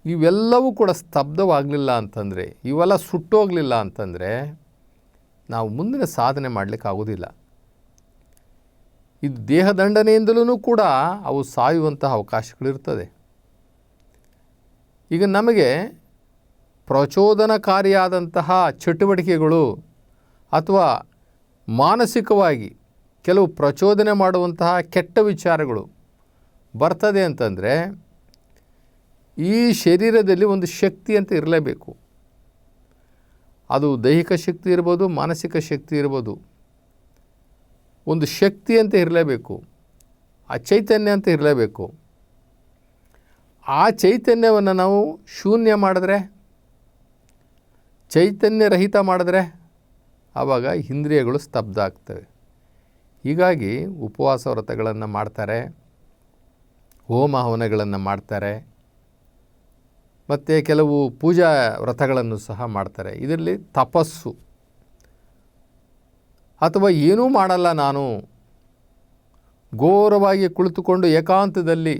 ಇವೆಲ್ಲವೂ ಕೂಡ ಸ್ತಬ್ಧವಾಗಲಿಲ್ಲ ಅಂತಂದರೆ, ಇವೆಲ್ಲ ಸುಟ್ಟೋಗಲಿಲ್ಲ ಅಂತಂದರೆ ನಾವು ಮುಂದಿನ ಸಾಧನೆ ಮಾಡಲಿಕ್ಕೆ ಆಗೋದಿಲ್ಲ. ಇದು ದೇಹದಂಡನೆಯಿಂದಲೂ ಕೂಡ ಅವು ಸಾಯುವಂತಹ ಅವಕಾಶಗಳಿರ್ತದೆ. ಈಗ ನಮಗೆ ಪ್ರಚೋದನಕಾರಿಯಾದಂತಹ ಚಟುವಟಿಕೆಗಳು ಅಥವಾ ಮಾನಸಿಕವಾಗಿ ಕೆಲವು ಪ್ರಚೋದನೆ ಮಾಡುವಂತಹ ಕೆಟ್ಟ ವಿಚಾರಗಳು ಬರ್ತದೆ ಅಂತಂದರೆ ಈ ಶರೀರದಲ್ಲಿ ಒಂದು ಶಕ್ತಿ ಅಂತ ಇರಲೇಬೇಕು. ಅದು ದೈಹಿಕ ಶಕ್ತಿ ಇರ್ಬೋದು, ಮಾನಸಿಕ ಶಕ್ತಿ ಇರ್ಬೋದು. ಒಂದು ಶಕ್ತಿ ಅಂತ ಇರಲೇಬೇಕು, ಆ ಚೈತನ್ಯ ಅಂತ ಇರಲೇಬೇಕು. ಆ ಚೈತನ್ಯವನ್ನು ನಾವು ಶೂನ್ಯ ಮಾಡಿದ್ರೆ, ಚೈತನ್ಯರಹಿತ ಮಾಡಿದ್ರೆ ಆವಾಗ ಇಂದ್ರಿಯಗಳು ಸ್ತಬ್ಧ ಆಗ್ತವೆ. ಹೀಗಾಗಿ ಉಪವಾಸ ವ್ರತಗಳನ್ನು ಮಾಡ್ತಾರೆ, ಹೋಮ ಹವನಗಳನ್ನು ಮಾಡ್ತಾರೆ, ಮತ್ತು ಕೆಲವು ಪೂಜಾ ವ್ರತಗಳನ್ನು ಸಹ ಮಾಡ್ತಾರೆ. ಇದರಲ್ಲಿ ತಪಸ್ಸು ಅಥವಾ ಏನೂ ಮಾಡಲ್ಲ, ನಾನು ಘೋರವಾಗಿ ಕುಳಿತುಕೊಂಡು ಏಕಾಂತದಲ್ಲಿ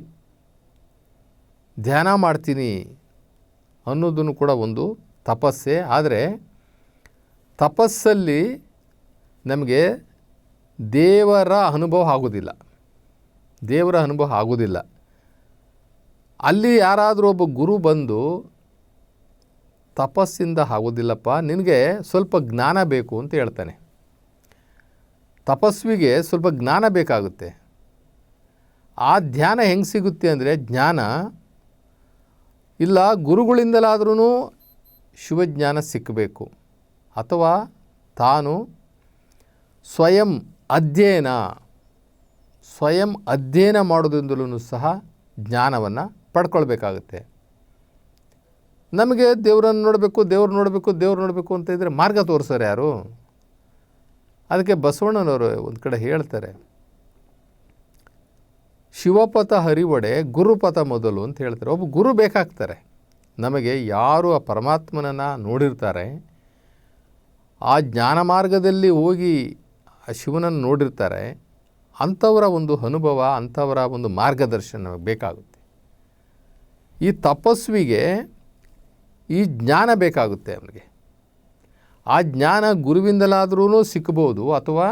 ಧ್ಯಾನ ಮಾಡ್ತೀನಿ ಅನ್ನೋದನ್ನು ಕೂಡ ಒಂದು ತಪಸ್ಸೇ. ಆದರೆ ತಪಸ್ಸಲ್ಲಿ ನಮಗೆ ದೇವರ ಅನುಭವ ಆಗೋದಿಲ್ಲ, ದೇವರ ಅನುಭವ ಆಗೋದಿಲ್ಲ. ಅಲ್ಲಿ ಯಾರಾದರೂ ಒಬ್ಬ ಗುರು ಬಂದು ತಪಸ್ಸಿಂದ ಆಗೋದಿಲ್ಲಪ್ಪ, ನಿನಗೆ ಸ್ವಲ್ಪ ಜ್ಞಾನ ಬೇಕು ಅಂತ ಹೇಳ್ತಾನೆ. ತಪಸ್ವಿಗೆ ಸ್ವಲ್ಪ ಜ್ಞಾನ ಬೇಕಾಗುತ್ತೆ. ಆ ಧ್ಯಾನ ಹೆಂಗೆ ಸಿಗುತ್ತೆ ಅಂದರೆ, ಜ್ಞಾನ ಇಲ್ಲ ಗುರುಗಳಿಂದಲಾದ್ರೂ ಶಿವಜ್ಞಾನ ಸಿಕ್ಕಬೇಕು, ಅಥವಾ ತಾನು ಸ್ವಯಂ ಅಧ್ಯಯನ ಮಾಡೋದ್ರಿಂದಲೂ ಸಹ ಜ್ಞಾನವನ್ನು ಪಡ್ಕೊಳ್ಬೇಕಾಗುತ್ತೆ. ನಮಗೆ ದೇವ್ರು ನೋಡಬೇಕು ಅಂತ ಇದ್ದರೆ ಮಾರ್ಗ ತೋರಿಸೋರು ಯಾರು? ಅದಕ್ಕೆ ಬಸವಣ್ಣನವರು ಒಂದು ಕಡೆ ಹೇಳ್ತಾರೆ, ಶಿವಪಥ ಹರಿವಡೆ ಗುರುಪಥ ಮೊದಲು ಅಂತ ಹೇಳ್ತಾರೆ. ಒಬ್ಬ ಗುರು ಬೇಕಾಗ್ತಾರೆ ನಮಗೆ. ಯಾರು ಆ ಪರಮಾತ್ಮನನ್ನು ನೋಡಿರ್ತಾರೆ, ಆ ಜ್ಞಾನ ಮಾರ್ಗದಲ್ಲಿ ಹೋಗಿ ಆ ಶಿವನನ್ನು ನೋಡಿರ್ತಾರೆ, ಅಂಥವರ ಒಂದು ಅನುಭವ, ಅಂಥವರ ಒಂದು ಮಾರ್ಗದರ್ಶನ ನಮಗೆ ಬೇಕಾಗುತ್ತೆ. ಈ ತಪಸ್ವಿಗೆ ಈ ಜ್ಞಾನ ಬೇಕಾಗುತ್ತೆ ಅವನಿಗೆ. ಆ ಜ್ಞಾನ ಗುರುವಿಂದಲಾದ್ರೂ ಸಿಕ್ಕಬಹುದು, ಅಥವಾ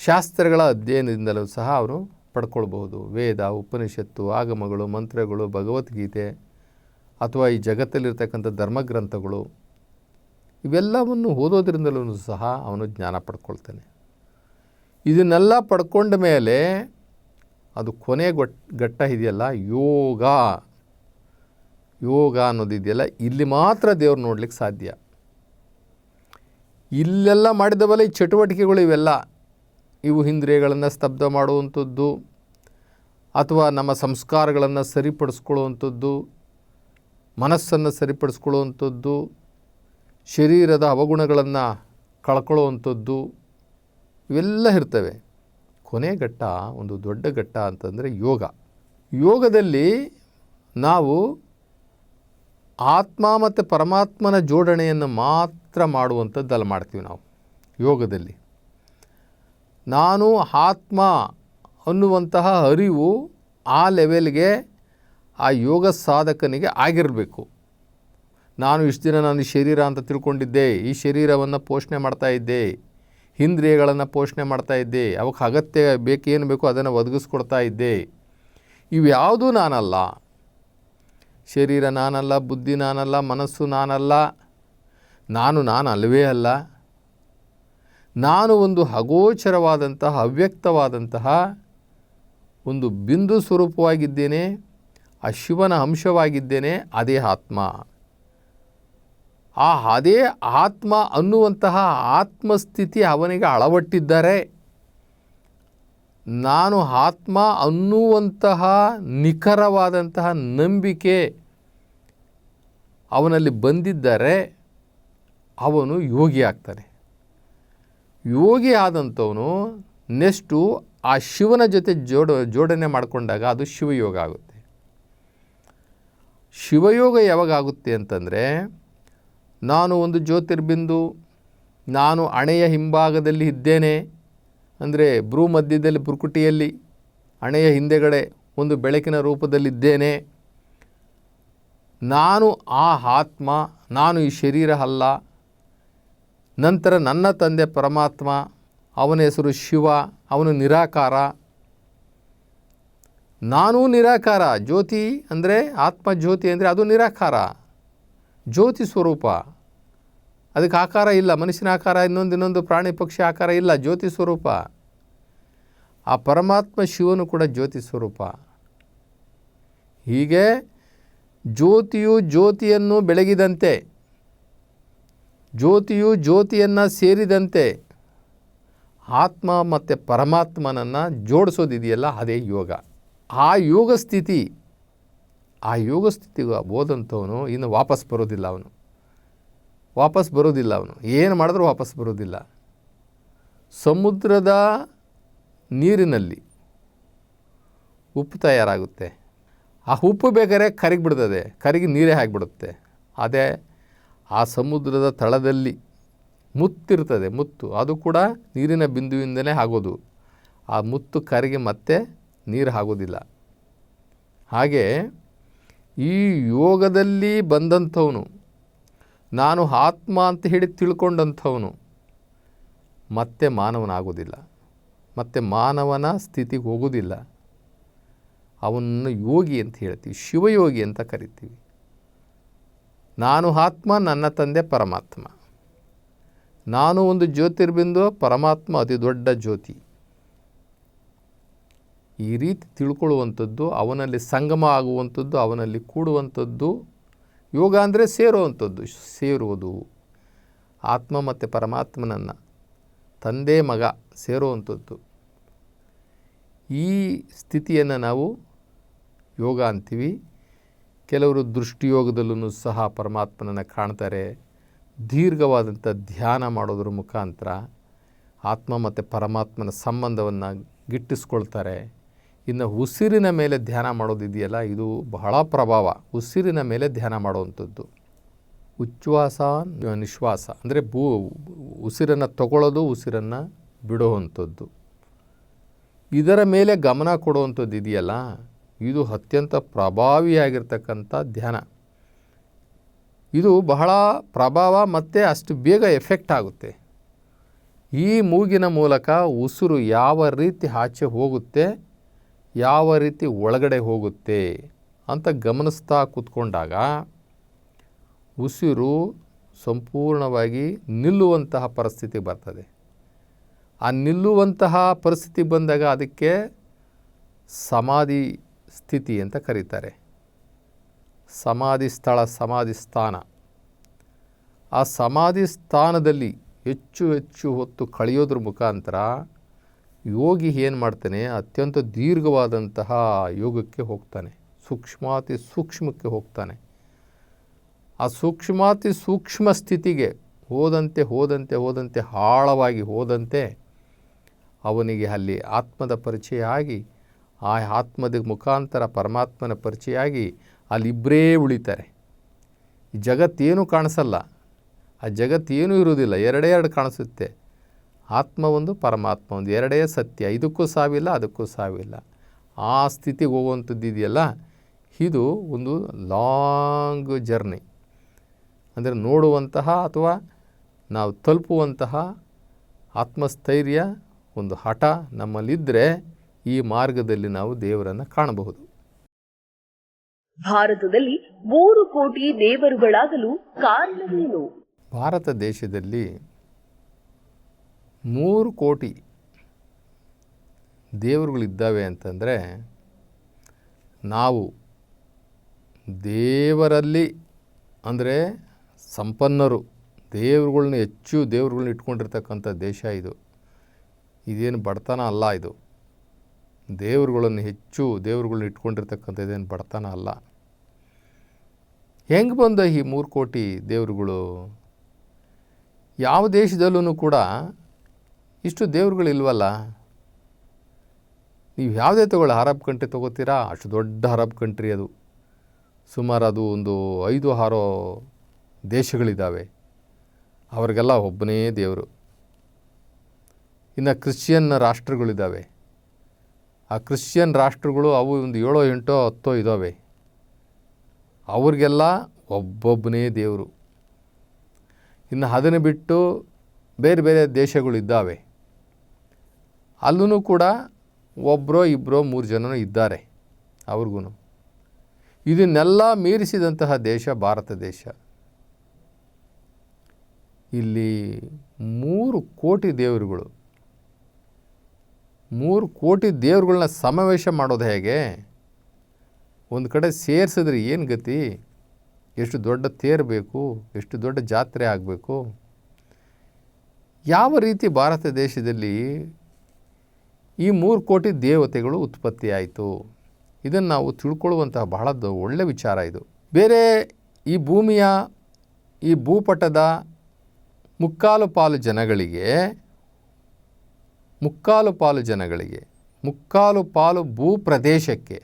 ಶಾಸ್ತ್ರಗಳ ಅಧ್ಯಯನದಿಂದಲೂ ಸಹ ಅವನು ಪಡ್ಕೊಳ್ಬಹುದು. ವೇದ, ಉಪನಿಷತ್ತು, ಆಗಮಗಳು, ಮಂತ್ರಗಳು, ಭಗವದ್ಗೀತೆ, ಅಥವಾ ಈ ಜಗತ್ತಲ್ಲಿರ್ತಕ್ಕಂಥ ಧರ್ಮಗ್ರಂಥಗಳು, ಇವೆಲ್ಲವನ್ನು ಓದೋದ್ರಿಂದಲೂ ಸಹ ಅವನು ಜ್ಞಾನ ಪಡ್ಕೊಳ್ತಾನೆ. ಇದನ್ನೆಲ್ಲ ಪಡ್ಕೊಂಡ ಮೇಲೆ ಅದು ಕೊನೆ ಘಟ್ಟ ಇದೆಯಲ್ಲ, ಯೋಗ ಅನ್ನೋದಿದೆಯಲ್ಲ, ಇಲ್ಲಿ ಮಾತ್ರ ದೇವ್ರು ನೋಡ್ಲಿಕ್ಕೆ ಸಾಧ್ಯ. ಇಲ್ಲೆಲ್ಲ ಮಾಡಿದವಲ್ಲ ಈ ಚಟುವಟಿಕೆಗಳು ಇವು ಇಂದ್ರಿಯಗಳನ್ನು ಸ್ತಬ್ಧ ಮಾಡುವಂಥದ್ದು, ಅಥವಾ ನಮ್ಮ ಸಂಸ್ಕಾರಗಳನ್ನು ಸರಿಪಡಿಸ್ಕೊಳ್ಳುವಂಥದ್ದು, ಮನಸ್ಸನ್ನು ಸರಿಪಡಿಸ್ಕೊಳ್ಳುವಂಥದ್ದು, ಶರೀರದ ಅವಗುಣಗಳನ್ನು ಕಳ್ಕೊಳ್ಳುವಂಥದ್ದು, ಇವೆಲ್ಲ ಇರ್ತವೆ. ಕೊನೆ ಘಟ್ಟ, ಒಂದು ದೊಡ್ಡ ಘಟ್ಟ ಅಂತಂದರೆ ಯೋಗದಲ್ಲಿ ನಾವು ಆತ್ಮ ಮತ್ತು ಪರಮಾತ್ಮನ ಜೋಡಣೆಯನ್ನು ಮಾತ್ರ ಮಾಡುವಂಥದ್ದಲ್ಲ ಮಾಡ್ತೀವಿ ನಾವು. ಯೋಗದಲ್ಲಿ ನಾನು ಆತ್ಮ ಅನ್ನುವಂತಹ ಅರಿವು ಆ ಲೆವೆಲ್ಗೆ ಆ ಯೋಗ ಸಾಧಕನಿಗೆ ಆಗಿರಬೇಕು. ನಾನು ಇಷ್ಟು ದಿನ ನಾನು ಶರೀರ ಅಂತ ತಿಳ್ಕೊಂಡಿದ್ದೆ, ಈ ಶರೀರವನ್ನು ಪೋಷಣೆ ಮಾಡ್ತಾಯಿದ್ದೆ, ಇಂದ್ರಿಯಗಳನ್ನು ಪೋಷಣೆ ಮಾಡ್ತಾಯಿದ್ದೆ, ಅವಕ್ಕೆ ಅಗತ್ಯ ಬೇಕೇನು ಬೇಕೋ ಅದನ್ನು ಒದಗಿಸ್ಕೊಡ್ತಾ ಇದ್ದೆ. ಇವ್ಯಾವುದೂ ನಾನಲ್ಲ. ಶರೀರ ನಾನಲ್ಲ, ಬುದ್ಧಿ ನಾನಲ್ಲ, ಮನಸ್ಸು ನಾನಲ್ಲ, ನಾನು ಅಲ್ಲವೇ ಅಲ್ಲ. ನಾನು ಒಂದು ಅಗೋಚರವಾದಂತಹ, ಅವ್ಯಕ್ತವಾದಂತಹ ಒಂದು ಬಿಂದು ಸ್ವರೂಪವಾಗಿದ್ದೇನೆ, ಆ ಶಿವನ ಅಂಶವಾಗಿದ್ದೇನೆ. ಅದೇ ಆತ್ಮ. ಅದೇ ಆತ್ಮ ಅನ್ನುವಂತಹ ಆತ್ಮಸ್ಥಿತಿ ಅವನಿಗೆ ಅಳವಟ್ಟಿದ್ದರೆ, ನಾನು ಆತ್ಮ ಅನ್ನುವಂತಹ ನಿಖರವಾದಂತಹ ನಂಬಿಕೆ ಅವನಲ್ಲಿ ಬಂದಿದ್ದರೆ ಅವನು ಯೋಗಿ ಆಗ್ತಾನೆ. ಯೋಗಿ ಆದಂಥವನು ನೆಕ್ಸ್ಟು ಆ ಶಿವನ ಜೊತೆ ಜೋಡಣೆ ಮಾಡಿಕೊಂಡಾಗ ಅದು ಶಿವಯೋಗ ಆಗುತ್ತೆ. ಶಿವಯೋಗ ಯಾವಾಗ ಆಗುತ್ತೆ ಅಂತಂದರೆ, ನಾನು ಒಂದು ಜ್ಯೋತಿರ್ಬಿಂದು, ನಾನು ಹಣೆಯ ಹಿಂಭಾಗದಲ್ಲಿ ಇದ್ದೇನೆ, ಅಂದರೆ ಭ್ರೂ ಮಧ್ಯದಲ್ಲಿ ಭ್ರುಕುಟಿಯಲ್ಲಿ ಹಣೆಯ ಹಿಂದೆಗಡೆ ಒಂದು ಬೆಳಕಿನ ರೂಪದಲ್ಲಿದ್ದೇನೆ. ನಾನು ಆ ಆತ್ಮ, ನಾನು ಈ ಶರೀರ ಅಲ್ಲ. ನಂತರ ನನ್ನ ತಂದೆ ಪರಮಾತ್ಮ, ಅವನ ಹೆಸರು ಶಿವ, ಅವನು ನಿರಾಕಾರ, ನಾನೂ ನಿರಾಕಾರ. ಜ್ಯೋತಿ ಅಂದರೆ ಆತ್ಮ, ಜ್ಯೋತಿ ಅಂದರೆ ಅದು ನಿರಾಕಾರ, ಜ್ಯೋತಿ ಸ್ವರೂಪ. ಅದಕ್ಕೆ ಆಕಾರ ಇಲ್ಲ, ಮನುಷ್ಯನ ಆಕಾರ, ಇನ್ನೊಂದು ಪ್ರಾಣಿ ಪಕ್ಷಿ ಆಕಾರ ಇಲ್ಲ, ಜ್ಯೋತಿ ಸ್ವರೂಪ. ಆ ಪರಮಾತ್ಮ ಶಿವನು ಕೂಡ ಜ್ಯೋತಿ ಸ್ವರೂಪ. ಹೀಗೆ ಜ್ಯೋತಿಯು ಜ್ಯೋತಿಯನ್ನು ಬೆಳಗಿದಂತೆ, ಜ್ಯೋತಿಯು ಜ್ಯೋತಿಯನ್ನು ಸೇರಿದಂತೆ ಆತ್ಮ ಮತ್ತು ಪರಮಾತ್ಮನನ್ನು ಜೋಡಿಸೋದಿದೆಯಲ್ಲ, ಅದೇ ಯೋಗ. ಆ ಯೋಗ ಸ್ಥಿತಿಗೆ ಹೋದಂಥವನು ಇನ್ನು ವಾಪಸ್ ಬರೋದಿಲ್ಲ. ಅವನು ಏನು ಮಾಡಿದ್ರೂ ವಾಪಸ್ ಬರೋದಿಲ್ಲ. ಸಮುದ್ರದ ನೀರಿನಲ್ಲಿ ಉಪ್ಪು ತಯಾರಾಗುತ್ತೆ. ಆ ಉಪ್ಪು ಬೇಕಾದ್ರೆ ಕರಗಿಬಿಡ್ತದೆ, ಕರಗಿ ನೀರೇ ಆಗಿಬಿಡುತ್ತೆ. ಅದೇ ಆ ಸಮುದ್ರದ ತಳದಲ್ಲಿ ಮುತ್ತಿರ್ತದೆ, ಮುತ್ತು, ಅದು ಕೂಡ ನೀರಿನ ಬಿಂದುವಿಂದಲೇ ಆಗೋದು. ಆ ಮುತ್ತು ಕರಗಿ ಮತ್ತೆ ನೀರು ಆಗೋದಿಲ್ಲ. ಹಾಗೆ ಈ ಯೋಗದಲ್ಲಿ ಬಂದಂಥವನು, ನಾನು ಆತ್ಮ ಅಂತ ಹೇಳಿ ತಿಳ್ಕೊಂಡಂಥವನು ಮತ್ತೆ ಮಾನವನಾಗೋದಿಲ್ಲ, ಮತ್ತೆ ಮಾನವನ ಸ್ಥಿತಿಗೆ ಹೋಗೋದಿಲ್ಲ. ಅವನನ್ನು ಯೋಗಿ ಅಂತ ಹೇಳ್ತೀವಿ, ಶಿವಯೋಗಿ ಅಂತ ಕರಿತೀವಿ. ನಾನು ಆತ್ಮ, ನನ್ನ ತಂದೆ ಪರಮಾತ್ಮ, ನಾನು ಒಂದು ಜ್ಯೋತಿರ್ಬಿಂದು, ಪರಮಾತ್ಮ ಅತಿ ದೊಡ್ಡ ಜ್ಯೋತಿ. ಈ ರೀತಿ ತಿಳ್ಕೊಳ್ಳುವಂಥದ್ದು, ಅವನಲ್ಲಿ ಸಂಗಮ ಆಗುವಂಥದ್ದು, ಅವನಲ್ಲಿ ಕೂಡುವಂಥದ್ದು ಯೋಗ ಅಂದರೆ ಸೇರುವುದು. ಆತ್ಮ ಮತ್ತು ಪರಮಾತ್ಮನನ್ನು ತಂದೆ ಮಗ ಸೇರುವಂಥದ್ದು. ಈ ಸ್ಥಿತಿಯನ್ನು ನಾವು ಯೋಗ ಅಂತೀವಿ. ಕೆಲವರು ದೃಷ್ಟಿಯೋಗದಲ್ಲೂ ಸಹ ಪರಮಾತ್ಮನನ್ನು ಕಾಣ್ತಾರೆ. ದೀರ್ಘವಾದಂಥ ಧ್ಯಾನ ಮಾಡೋದ್ರ ಮುಖಾಂತರ ಆತ್ಮ ಮತ್ತು ಪರಮಾತ್ಮನ ಸಂಬಂಧವನ್ನು ಗಿಟ್ಟಿಸ್ಕೊಳ್ತಾರೆ. ಇನ್ನು ಉಸಿರಿನ ಮೇಲೆ ಧ್ಯಾನ ಮಾಡೋದಿದೆಯಲ್ಲ, ಇದು ಬಹಳ ಪ್ರಭಾವ. ಉಸಿರಿನ ಮೇಲೆ ಧ್ಯಾನ ಮಾಡುವಂಥದ್ದು. ಉಚ್ಛ್ವಾಸ ನಿಶ್ವಾಸ ಅಂದರೆ ಉಸಿರನ್ನು ತಗೊಳ್ಳೋದು, ಉಸಿರನ್ನು ಬಿಡುವಂಥದ್ದು. ಇದರ ಮೇಲೆ ಗಮನ ಕೊಡುವಂಥದ್ದು ಇದೆಯಲ್ಲ, ಇದು ಅತ್ಯಂತ ಪ್ರಭಾವಿಯಾಗಿರ್ತಕ್ಕಂಥ ಧ್ಯಾನ. ಇದು ಬಹಳ ಪ್ರಭಾವ ಮತ್ತು ಅಷ್ಟು ಬೇಗ ಎಫೆಕ್ಟ್ ಆಗುತ್ತೆ. ಈ ಮೂಗಿನ ಮೂಲಕ ಉಸಿರು ಯಾವ ರೀತಿ ಆಚೆ ಹೋಗುತ್ತೆ, ಯಾವ ರೀತಿ ಒಳಗಡೆ ಹೋಗುತ್ತೆ ಅಂತ ಗಮನಿಸ್ತಾ ಕೂತ್ಕೊಂಡಾಗ ಉಸಿರು ಸಂಪೂರ್ಣವಾಗಿ ನಿಲ್ಲುವಂತಹ ಪರಿಸ್ಥಿತಿ ಬರ್ತದೆ. ಆ ನಿಲ್ಲುವಂತಹ ಪರಿಸ್ಥಿತಿ ಬಂದಾಗ ಅದಕ್ಕೆ ಸಮಾಧಿ ಸ್ಥಿತಿ ಅಂತ ಕರೀತಾರೆ. ಸಮಾಧಿ ಸ್ಥಳ, ಸಮಾಧಿ ಸ್ಥಾನ. ಆ ಸಮಾಧಿ ಸ್ಥಾನದಲ್ಲಿ ಹೆಚ್ಚು ಹೆಚ್ಚು ಹೊತ್ತು ಕಳೆಯೋದ್ರ ಮುಖಾಂತರ ಯೋಗಿ ಏನು ಮಾಡ್ತಾನೆ, ಅತ್ಯಂತ ದೀರ್ಘವಾದಂತಹ ಯೋಗಕ್ಕೆ ಹೋಗ್ತಾನೆ, ಸೂಕ್ಷ್ಮಾತಿ ಸೂಕ್ಷ್ಮಕ್ಕೆ ಹೋಗ್ತಾನೆ. ಆ ಸೂಕ್ಷ್ಮಾತಿ ಸೂಕ್ಷ್ಮ ಸ್ಥಿತಿಗೆ ಹೋದಂತೆ ಹೋದಂತೆ ಹೋದಂತೆ ಆಳವಾಗಿ ಹೋದಂತೆ ಅವನಿಗೆ ಅಲ್ಲಿ ಆತ್ಮದ ಪರಿಚಯ ಆಗಿ, ಆ ಆತ್ಮದ ಮುಖಾಂತರ ಪರಮಾತ್ಮನ ಪರಿಚಯ ಆಗಿ ಅಲ್ಲಿಬ್ಬರೇ ಉಳಿತಾರೆ. ಈ ಜಗತ್ತೇನೂ ಕಾಣಿಸಲ್ಲ, ಆ ಜಗತ್ತೇನೂ ಇರುವುದಿಲ್ಲ, ಎರಡೇ ಎರಡು ಕಾಣಿಸುತ್ತೆ. ಆತ್ಮ ಒಂದು, ಪರಮಾತ್ಮ ಒಂದು, ಎರಡೇ ಸತ್ಯ. ಇದಕ್ಕೂ ಸಾವಿಲ್ಲ, ಅದಕ್ಕೂ ಸಾವಿಲ್ಲ. ಆ ಸ್ಥಿತಿಗೆ ಹೋಗುವಂಥದ್ದು ಇದೆಯಲ್ಲ, ಇದು ಒಂದು ಲಾಂಗ್ ಜರ್ನಿ. ಅಂದರೆ ನೋಡುವಂತಹ ಅಥವಾ ನಾವು ತಲುಪುವಂತಹ ಆತ್ಮಸ್ಥೈರ್ಯ, ಒಂದು ಹಠ ನಮ್ಮಲ್ಲಿದ್ದರೆ ಈ ಮಾರ್ಗದಲ್ಲಿ ನಾವು ದೇವರನ್ನು ಕಾಣಬಹುದು. ಭಾರತದಲ್ಲಿ 3 ಕೋಟಿ ದೇವರುಗಳಾಗಲು ಕಾರಣವೇನು? ಭಾರತ ದೇಶದಲ್ಲಿ 3 ಕೋಟಿ ದೇವರುಗಳಿದ್ದಾವೆ ಅಂತಂದರೆ, ನಾವು ದೇವರಲ್ಲಿ ಅಂದರೆ ಸಂಪನ್ನರು, ದೇವರುಗಳ್ನ ಹೆಚ್ಚು ದೇವರುಗಳ್ನ ಇಟ್ಕೊಂಡಿರ್ತಕ್ಕಂಥ ದೇಶ ಇದು. ಇದೇನು ಬಡತನ ಅಲ್ಲ. ಇದು ದೇವರುಗಳನ್ನು ಹೆಚ್ಚು ದೇವರುಗಳ್ನ ಇಟ್ಕೊಂಡಿರ್ತಕ್ಕಂಥ ಇದೇನು ಬಡತನ ಅಲ್ಲ. ಹೆಂಗೆ ಬಂದ ಈ 3 ಕೋಟಿ ದೇವರುಗಳು? ಯಾವ ದೇಶದಲ್ಲೂ ಕೂಡ ಇಷ್ಟು ದೇವರುಗಳಿಲ್ವಲ್ಲ. ನೀವು ಯಾವುದೇ ತಗೊಳ್ಳಿ, ಅರಬ್ ಕಂಟ್ರಿ ತೊಗೋತೀರಾ, ಅಷ್ಟು ದೊಡ್ಡ ಅರಬ್ ಕಂಟ್ರಿ ಅದು. ಸುಮಾರು ಅದು ಒಂದು 5-6 ದೇಶಗಳಿದ್ದಾವೆ. ಅವ್ರಿಗೆಲ್ಲ ಒಬ್ಬನೇ ದೇವರು. ಇನ್ನು ಕ್ರಿಶ್ಚಿಯನ್ ರಾಷ್ಟ್ರಗಳಿದ್ದಾವೆ. ಆ ಕ್ರಿಶ್ಚಿಯನ್ ರಾಷ್ಟ್ರಗಳು ಅವು ಒಂದು 7-8-10 ಇದ್ದಾವೆ. ಅವ್ರಿಗೆಲ್ಲ ಒಬ್ಬೊಬ್ಬನೇ ದೇವರು. ಇನ್ನು ಅದನ್ನು ಬಿಟ್ಟು ಬೇರೆ ಬೇರೆ ದೇಶಗಳಿದ್ದಾವೆ. ಅಲ್ಲೂ ಕೂಡ ಒಬ್ಬರೋ ಇಬ್ಬರೋ 3 ಜನನೂ ಇದ್ದಾರೆ ಅವ್ರಿಗೂ. ಇದನ್ನೆಲ್ಲ ಮೀರಿಸಿದಂತಹ ದೇಶ ಭಾರತ ದೇಶ. ಇಲ್ಲಿ 3 ಕೋಟಿ ದೇವರುಗಳು, 3 ಕೋಟಿ ದೇವರುಗಳನ್ನ ಸಮಾವೇಶ ಮಾಡೋದು ಹೇಗೆ? ಒಂದು ಕಡೆ ಸೇರಿಸಿದ್ರೆ ಏನು ಗತಿ? ಎಷ್ಟು ದೊಡ್ಡ ತೇರು ಬೇಕು, ಎಷ್ಟು ದೊಡ್ಡ ಜಾತ್ರೆ ಆಗಬೇಕು? ಯಾವ ರೀತಿ ಭಾರತ ದೇಶದಲ್ಲಿ ಈ 3 ಕೋಟಿ ದೇವತೆಗಳು ಉತ್ಪತ್ತಿ ಆಯಿತು? ಇದನ್ನು ನಾವು ತಿಳ್ಕೊಳ್ಳುವಂತಹ ಬಹಳ ಒಳ್ಳೆಯ ವಿಚಾರ ಇದು. ಬೇರೆ ಈ ಭೂಮಿಯ ಈ ಭೂಪಟದ ಮುಕ್ಕಾಲು ಪಾಲು ಜನಗಳಿಗೆ ಮುಕ್ಕಾಲು ಪಾಲು ಭೂಪ್ರದೇಶಕ್ಕೆ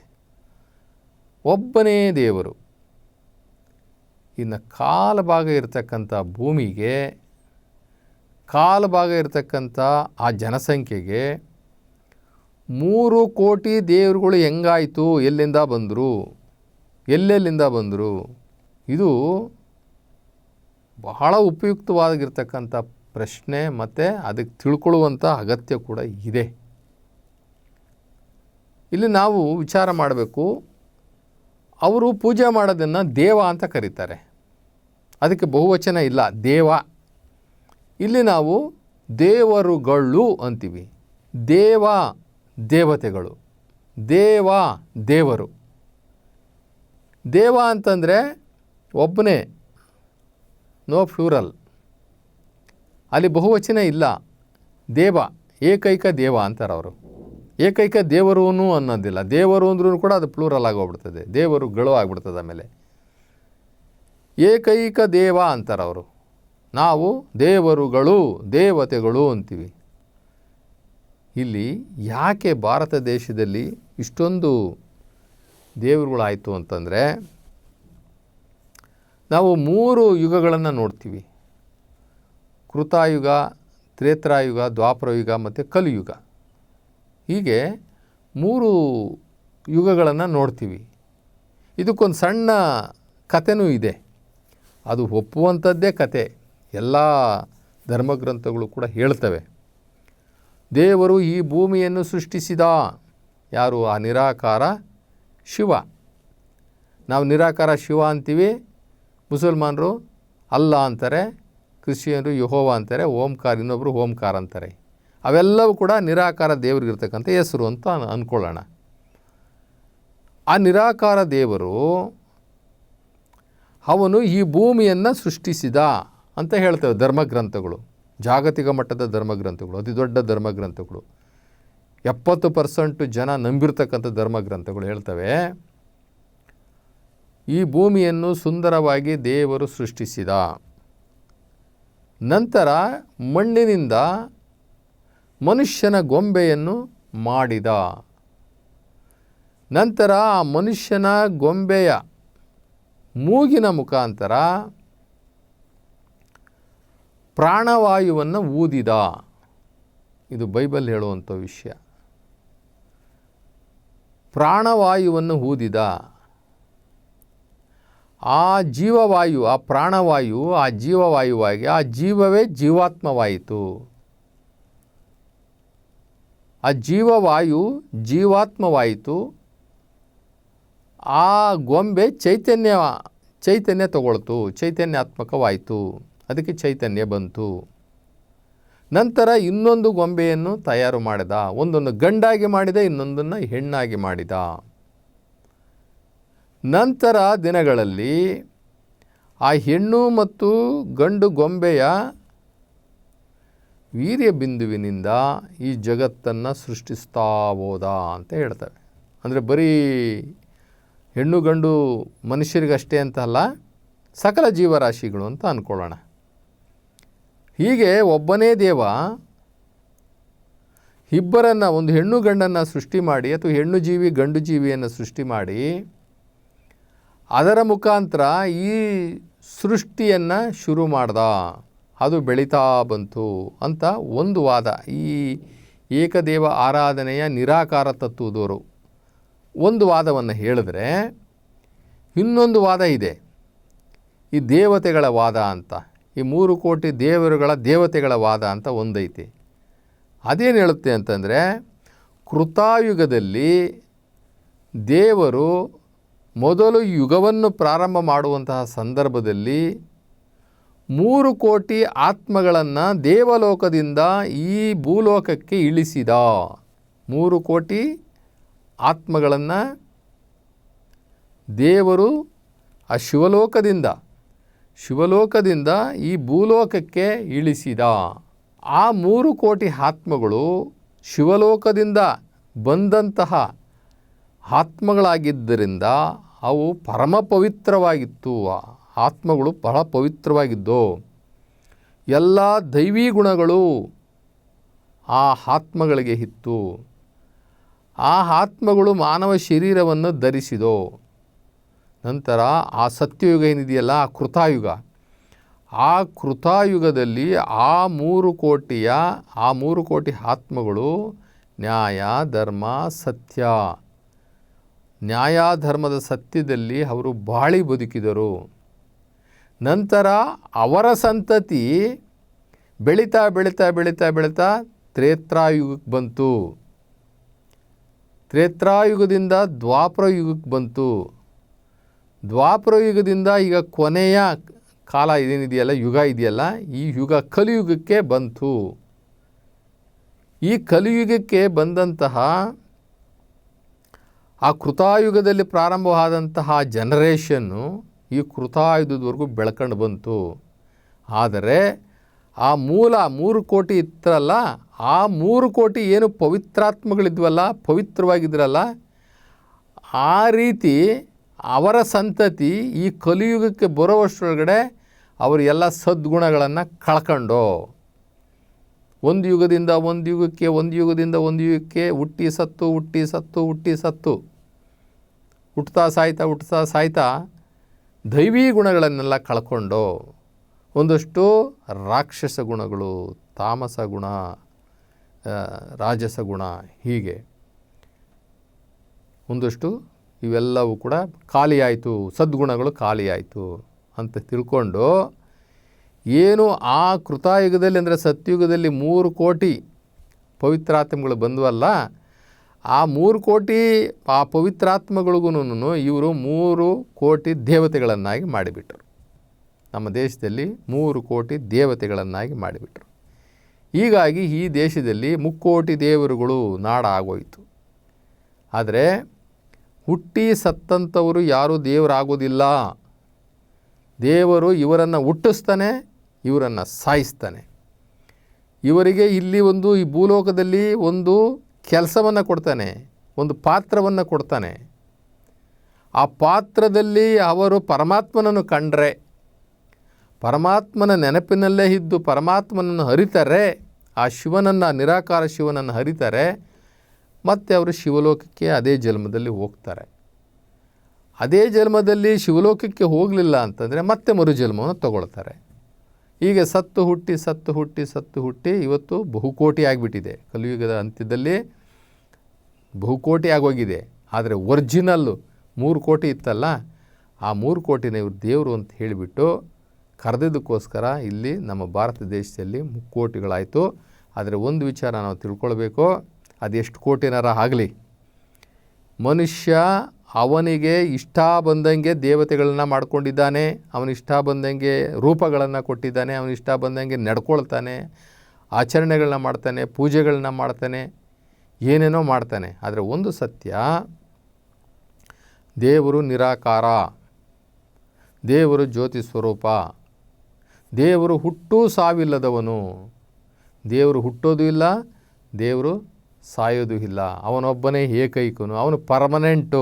ಒಬ್ಬನೇ ದೇವರು. ಇನ್ನು ಕಾಲು ಭಾಗ ಇರತಕ್ಕಂಥ ಭೂಮಿಗೆ, ಕಾಲು ಭಾಗ ಇರತಕ್ಕಂಥ ಆ ಜನಸಂಖ್ಯೆಗೆ 3 ಕೋಟಿ ದೇವರುಗಳು ಹೆಂಗಾಯಿತು? ಎಲ್ಲಿಂದ ಬಂದರು? ಎಲ್ಲೆಲ್ಲಿಂದ ಬಂದರು? ಇದು ಬಹಳ ಉಪಯುಕ್ತವಾಗಿರ್ತಕ್ಕಂಥ ಪ್ರಶ್ನೆ, ಮತ್ತು ಅದಕ್ಕೆ ತಿಳ್ಕೊಳ್ಳುವಂಥ ಅಗತ್ಯ ಕೂಡ ಇದೆ. ಇಲ್ಲಿ ನಾವು ವಿಚಾರ ಮಾಡಬೇಕು. ಅವರು ಪೂಜೆ ಮಾಡೋದನ್ನು ದೇವ ಅಂತ ಕರೀತಾರೆ. ಅದಕ್ಕೆ ಬಹುವಚನ ಇಲ್ಲ, ದೇವ. ಇಲ್ಲಿ ನಾವು ದೇವರುಗಳು ಅಂತೀವಿ. ದೇವ ದೇವತೆಗಳು, ದೇವ ದೇವರು. ದೇವ ಅಂತಂದರೆ ಒಬ್ಬನೇ, ನೋ ಫ್ಲೂರಲ್. ಅಲ್ಲಿ ಬಹುವಚನ ಇಲ್ಲ. ದೇವ, ಏಕೈಕ ದೇವ ಅಂತಾರೆ ಅವರು. ಏಕೈಕ ದೇವರು ಅನ್ನೋದಿಲ್ಲ. ದೇವರು ಅಂದ್ರೂ ಕೂಡ ಅದು ಪ್ಲೂರಲ್ ಆಗೋಗ್ಬಿಡ್ತದೆ, ದೇವರುಗಳು ಆಗ್ಬಿಡ್ತದೆ. ಆಮೇಲೆ ಏಕೈಕ ದೇವ ಅಂತಾರೆ ಅವರು. ನಾವು ದೇವರುಗಳು, ದೇವತೆಗಳು ಅಂತೀವಿ. ಇಲ್ಲಿ ಯಾಕೆ ಭಾರತ ದೇಶದಲ್ಲಿ ಇಷ್ಟೊಂದು ದೇವರುಗಳಾಯಿತು ಅಂತಂದರೆ, ನಾವು 3 ಯುಗಗಳನ್ನು ನೋಡ್ತೀವಿ. ಕೃತಾಯುಗ, ತ್ರೇತಾಯುಗ, ದ್ವಾಪರಯುಗ ಮತ್ತು ಕಲಿಯುಗ. ಹೀಗೆ 3 ಯುಗಗಳನ್ನು ನೋಡ್ತೀವಿ. ಇದಕ್ಕೊಂದು ಸಣ್ಣ ಕಥೆನೂ ಇದೆ. ಅದು ಒಪ್ಪುವಂಥದ್ದೇ ಕತೆ. ಎಲ್ಲ ಧರ್ಮಗ್ರಂಥಗಳು ಕೂಡ ಹೇಳ್ತವೆ. ದೇವರು ಈ ಭೂಮಿಯನ್ನು ಸೃಷ್ಟಿಸಿದ. ಯಾರು? ಆ ನಿರಾಕಾರ ಶಿವ. ನಾವು ನಿರಾಕಾರ ಶಿವ ಅಂತೀವಿ. ಮುಸಲ್ಮಾನರು ಅಲ್ಲ ಅಂತಾರೆ, ಕ್ರಿಶ್ಚಿಯನ್ರು ಯೆಹೋವ ಅಂತಾರೆ, ಓಂಕಾರ ಇನ್ನೊಬ್ಬರು ಓಂಕಾರ ಅಂತಾರೆ. ಅವೆಲ್ಲವೂ ಕೂಡ ನಿರಾಕಾರ ದೇವರಿಗಿರ್ತಕ್ಕಂಥ ಹೆಸರು ಅಂತ ಅಂದ್ಕೊಳ್ಳೋಣ. ಆ ನಿರಾಕಾರ ದೇವರು ಅವನು ಈ ಭೂಮಿಯನ್ನು ಸೃಷ್ಟಿಸಿದ ಅಂತ ಹೇಳ್ತವೆ ಧರ್ಮಗ್ರಂಥಗಳು. ಜಾಗತಿಕ ಮಟ್ಟದ ಧರ್ಮಗ್ರಂಥಗಳು, ಅತಿ ದೊಡ್ಡ ಧರ್ಮಗ್ರಂಥಗಳು, 70% ಜನ ನಂಬಿರ್ತಕ್ಕಂಥ ಧರ್ಮಗ್ರಂಥಗಳು ಹೇಳ್ತವೆ, ಈ ಭೂಮಿಯನ್ನು ಸುಂದರವಾಗಿ ದೇವರು ಸೃಷ್ಟಿಸಿದ. ನಂತರ ಮಣ್ಣಿನಿಂದ ಮನುಷ್ಯನ ಗೊಂಬೆಯನ್ನು ಮಾಡಿದ. ನಂತರ ಆ ಮನುಷ್ಯನ ಗೊಂಬೆಯ ಮೂಗಿನ ಮುಖಾಂತರ ಪ್ರಾಣವಾಯುವನ್ನು ಊದಿದ. ಇದು ಬೈಬಲ್ ಹೇಳುವಂಥ ವಿಷಯ. ಪ್ರಾಣವಾಯುವನ್ನು ಊದಿದ. ಆ ಜೀವವಾಯು, ಆ ಪ್ರಾಣವಾಯು, ಆ ಜೀವವಾಯುವಾಗಿ ಆ ಜೀವವೇ ಜೀವಾತ್ಮವಾಯಿತು. ಆ ಜೀವವಾಯು ಜೀವಾತ್ಮವಾಯಿತು. ಆ ಗೊಂಬೆ ಚೈತನ್ಯ ತಗೊಳ್ತು, ಚೈತನ್ಯಾತ್ಮಕವಾಯಿತು. ಅದಕ್ಕೆ ಚೈತನ್ಯ ಬಂತು. ನಂತರ ಇನ್ನೊಂದು ಗೊಂಬೆಯನ್ನು ತಯಾರು ಮಾಡಿದ. ಒಂದನ್ನು ಗಂಡಾಗಿ ಮಾಡಿದ, ಇನ್ನೊಂದನ್ನು ಹೆಣ್ಣಾಗಿ ಮಾಡಿದ. ನಂತರ ದಿನಗಳಲ್ಲಿ ಆ ಹೆಣ್ಣು ಮತ್ತು ಗಂಡು ಗೊಂಬೆಯ ವೀರ್ಯ ಬಿಂದುವಿನಿಂದ ಈ ಜಗತ್ತನ್ನು ಸೃಷ್ಟಿಸ್ತಾ ಹೋದ ಅಂತ ಹೇಳ್ತವೆ. ಅಂದರೆ ಬರೀ ಹೆಣ್ಣು ಗಂಡು ಮನುಷ್ಯರಿಗಷ್ಟೇ ಅಂತ ಅಲ್ಲ, ಸಕಲ ಜೀವರಾಶಿಗಳು ಅಂತ ಅಂದ್ಕೊಳ್ಳೋಣ. ಹೀಗೆ ಒಬ್ಬನೇ ದೇವ ಇಬ್ಬರನ್ನು, ಒಂದು ಹೆಣ್ಣು ಗಂಡನ್ನು ಸೃಷ್ಟಿ ಮಾಡಿ, ಅಥವಾ ಹೆಣ್ಣು ಜೀವಿ ಗಂಡು ಜೀವಿಯನ್ನು ಸೃಷ್ಟಿ ಮಾಡಿ, ಅದರ ಮುಖಾಂತರ ಈ ಸೃಷ್ಟಿಯನ್ನು ಶುರು ಮಾಡ್ದ. ಅದು ಬೆಳೀತಾ ಬಂತು ಅಂತ ಒಂದು ವಾದ. ಈ ಏಕದೇವ ಆರಾಧನೆಯ ನಿರಾಕಾರ ತತ್ವದವರು ಒಂದು ವಾದವನ್ನು ಹೇಳಿದ್ರೆ, ಇನ್ನೊಂದು ವಾದ ಇದೆ, ಈ ದೇವತೆಗಳ ವಾದ ಅಂತ. ಈ 3 ಕೋಟಿ ದೇವರುಗಳ ದೇವತೆಗಳ ವಾದ ಅಂತ ಒಂದೈತಿ. ಅದೇನು ಹೇಳುತ್ತೆ ಅಂತಂದರೆ, ಕೃತಾಯುಗದಲ್ಲಿ ದೇವರು ಮೊದಲು ಯುಗವನ್ನು ಪ್ರಾರಂಭ ಮಾಡುವಂತಹ ಸಂದರ್ಭದಲ್ಲಿ 3 ಕೋಟಿ ಆತ್ಮಗಳನ್ನು ದೇವಲೋಕದಿಂದ ಈ ಭೂಲೋಕಕ್ಕೆ ಇಳಿಸಿದ. 3 ಕೋಟಿ ಆತ್ಮಗಳನ್ನು ದೇವರು ಆ ಶಿವಲೋಕದಿಂದ ಈ ಭೂಲೋಕಕ್ಕೆ ಇಳಿಸಿದ. ಆ 3 ಕೋಟಿ ಆತ್ಮಗಳು ಶಿವಲೋಕದಿಂದ ಬಂದಂತಹ ಆತ್ಮಗಳಾಗಿದ್ದರಿಂದ ಅವು ಪರಮ ಪವಿತ್ರವಾಗಿತ್ತು. ಆತ್ಮಗಳು ಬಹಳ ಪವಿತ್ರವಾಗಿದ್ದು, ಎಲ್ಲ ದೈವೀ ಗುಣಗಳು ಆ ಆತ್ಮಗಳಿಗೆ ಇತ್ತು. ಆ ಆತ್ಮಗಳು ಮಾನವ ಶರೀರವನ್ನು ಧರಿಸಿದೋ. ನಂತರ ಆ ಸತ್ಯಯುಗ ಏನಿದೆಯಲ್ಲ, ಆ ಕೃತಾಯುಗ, ಆ ಕೃತಾಯುಗದಲ್ಲಿ ಆ 3 ಕೋಟಿ ಆತ್ಮಗಳು ನ್ಯಾಯ ಧರ್ಮ ಸತ್ಯ, ನ್ಯಾಯ ಧರ್ಮದ ಸತ್ಯದಲ್ಲಿ ಅವರು ಬಾಳಿ ಬದುಕಿದರು. ನಂತರ ಅವರ ಸಂತತಿ ಬೆಳೀತಾ ಬೆಳೀತಾ ಬೆಳೀತಾ ಬೆಳೀತಾ ತ್ರೇತಾಯುಗಕ್ಕೆ ಬಂತು. ತ್ರೇತಾಯುಗದಿಂದ ದ್ವಾಪರ ಯುಗಕ್ಕೆ ಬಂತು. ದ್ವಾಪರ ಯುಗದಿಂದ ಈಗ ಕೊನೆಯ ಕಾಲ ಏನಿದೆಯಲ್ಲ, ಯುಗ ಇದೆಯಲ್ಲ, ಈ ಯುಗ ಕಲಿಯುಗಕ್ಕೆ ಬಂತು. ಈ ಕಲಿಯುಗಕ್ಕೆ ಬಂದಂತಹ ಆ ಕೃತಾಯುಗದಲ್ಲಿ ಪ್ರಾರಂಭವಾದಂತಹ ಜನರೇಷನ್ನು ಈ ಕೃತಾಯುಗದವರೆಗೂ ಬೆಳ್ಕೊಂಡು ಬಂತು. ಆದರೆ ಆ ಮೂಲ 3 ಕೋಟಿ ಇತ್ತರಲ್ಲ, ಆ 3 ಕೋಟಿ ಏನು ಪವಿತ್ರಾತ್ಮಗಳಿದ್ವಲ್ಲ, ಪವಿತ್ರವಾಗಿದ್ರಲ್ಲ, ಆ ರೀತಿ ಅವರ ಸಂತತಿ ಈ ಕಲಿಯುಗಕ್ಕೆ ಬರೋವಷ್ಟರೊಳಗಡೆ ಅವರು ಎಲ್ಲ ಸದ್ಗುಣಗಳನ್ನು ಕಳ್ಕೊಂಡು ಒಂದು ಯುಗದಿಂದ ಒಂದು ಯುಗಕ್ಕೆ, ಒಂದು ಯುಗದಿಂದ ಒಂದು ಯುಗಕ್ಕೆ ಹುಟ್ಟಿ ಸತ್ತು ಹುಟ್ಟಿ ಸತ್ತು ಹುಟ್ಟಿ ಸತ್ತು ಹುಟ್ತಾ ಸಾಯ್ತಾ ದೈವೀ ಗುಣಗಳನ್ನೆಲ್ಲ ಕಳ್ಕೊಂಡು ಒಂದಷ್ಟು ರಾಕ್ಷಸ ಗುಣಗಳು, ತಾಮಸ ಗುಣ, ರಾಜಸ ಗುಣ, ಹೀಗೆ ಒಂದಷ್ಟು ಇವೆಲ್ಲವೂ ಕೂಡ ಖಾಲಿಯಾಯಿತು, ಸದ್ಗುಣಗಳು ಖಾಲಿಯಾಯಿತು ಅಂತ ತಿಳ್ಕೊಂಡು ಏನು ಆ ಕೃತಾಯುಗದಲ್ಲಿ ಅಂದರೆ ಸತ್ಯುಗದಲ್ಲಿ 3 ಕೋಟಿ ಪವಿತ್ರಾತ್ಮಗಳು ಬಂದವಲ್ಲ, ಆ 3 ಕೋಟಿ ಆ ಪವಿತ್ರಾತ್ಮಗಳಿಗೂ ಇವರು 3 ಕೋಟಿ ದೇವತೆಗಳನ್ನಾಗಿ ಮಾಡಿಬಿಟ್ರು. ನಮ್ಮ ದೇಶದಲ್ಲಿ 3 ಕೋಟಿ ದೇವತೆಗಳನ್ನಾಗಿ ಮಾಡಿಬಿಟ್ರು. ಹೀಗಾಗಿ ಈ ದೇಶದಲ್ಲಿ 3 ಕೋಟಿ ದೇವರುಗಳು ನಾಡಾಗೋಯಿತು. ಆದರೆ ಹುಟ್ಟಿ ಸತ್ತಂಥವರು ಯಾರೂ ದೇವರಾಗೋದಿಲ್ಲ. ದೇವರು ಇವರನ್ನು ಹುಟ್ಟಿಸ್ತಾನೆ, ಇವರನ್ನು ಸಾಯಿಸ್ತಾನೆ. ಇವರಿಗೆ ಇಲ್ಲಿ ಈ ಭೂಲೋಕದಲ್ಲಿ ಒಂದು ಕೆಲಸವನ್ನು ಕೊಡ್ತಾನೆ, ಒಂದು ಪಾತ್ರವನ್ನು ಕೊಡ್ತಾನೆ. ಆ ಪಾತ್ರದಲ್ಲಿ ಅವರು ಪರಮಾತ್ಮನನ್ನು ಕಂಡ್ರೆ, ಪರಮಾತ್ಮನ ನೆನಪಿನಲ್ಲೇ ಇದ್ದು ಪರಮಾತ್ಮನನ್ನು ಹರಿತಾರೆ, ಆ ಶಿವನನ್ನು, ನಿರಾಕಾರ ಶಿವನನ್ನು ಹರಿತಾರೆ, ಮತ್ತು ಅವರು ಶಿವಲೋಕಕ್ಕೆ ಅದೇ ಜನ್ಮದಲ್ಲಿ ಹೋಗ್ತಾರೆ. ಅದೇ ಜನ್ಮದಲ್ಲಿ ಶಿವಲೋಕಕ್ಕೆ ಹೋಗಲಿಲ್ಲ ಅಂತಂದರೆ ಮತ್ತೆ ಮರುಜನ್ಮವನ್ನು ತಗೊಳ್ತಾರೆ. ಹೀಗೆ ಸತ್ತು ಹುಟ್ಟಿ ಇವತ್ತು ಬಹುಕೋಟಿ ಆಗಿಬಿಟ್ಟಿದೆ. ಕಲಿಯುಗದ ಅಂತ್ಯದಲ್ಲಿ ಬಹುಕೋಟಿ ಆಗೋಗಿದೆ. ಆದರೆ ಒರಿಜಿನಲ್ಲು 3 ಕೋಟಿ ಇತ್ತಲ್ಲ, ಆ 3 ಕೋಟಿನ ಇವರು ದೇವರು ಅಂತ ಹೇಳಿಬಿಟ್ಟು ಕರೆದಿದ್ದಕ್ಕೋಸ್ಕರ ಇಲ್ಲಿ ನಮ್ಮ ಭಾರತ ದೇಶದಲ್ಲಿ 3 ಕೋಟಿಗಳಾಯಿತು. ಆದರೆ ಒಂದು ವಿಚಾರ ನಾವು ತಿಳ್ಕೊಳ್ಬೇಕು, ಅದೆಷ್ಟು ಕೋಟಿನಾರ ಆಗಲಿ, ಮನುಷ್ಯ ಅವನಿಗೆ ಇಷ್ಟ ಬಂದಂಗೆ ದೇವತೆಗಳನ್ನ ಮಾಡ್ಕೊಂಡಿದ್ದಾನೆ, ಅವನಿಷ್ಟ ಬಂದಂಗೆ ರೂಪಗಳನ್ನು ಕೊಟ್ಟಿದ್ದಾನೆ, ಅವನಿಷ್ಟ ಬಂದಂಗೆ ನಡ್ಕೊಳ್ತಾನೆ, ಆಚರಣೆಗಳನ್ನ ಮಾಡ್ತಾನೆ, ಪೂಜೆಗಳನ್ನ ಮಾಡ್ತಾನೆ, ಏನೇನೋ ಮಾಡ್ತಾನೆ. ಆದರೆ ಒಂದು ಸತ್ಯ, ದೇವರು ನಿರಾಕಾರ, ದೇವರು ಜ್ಯೋತಿ ಸ್ವರೂಪ, ದೇವರು ಹುಟ್ಟು ಸಾವಿಲ್ಲದವನು. ದೇವರು ಹುಟ್ಟೋದು ಇಲ್ಲ, ದೇವರು ಸಾಯೋದು ಇಲ್ಲ. ಅವನೊಬ್ಬನೇ ಏಕೈಕನು, ಅವನು ಪರ್ಮನೆಂಟು.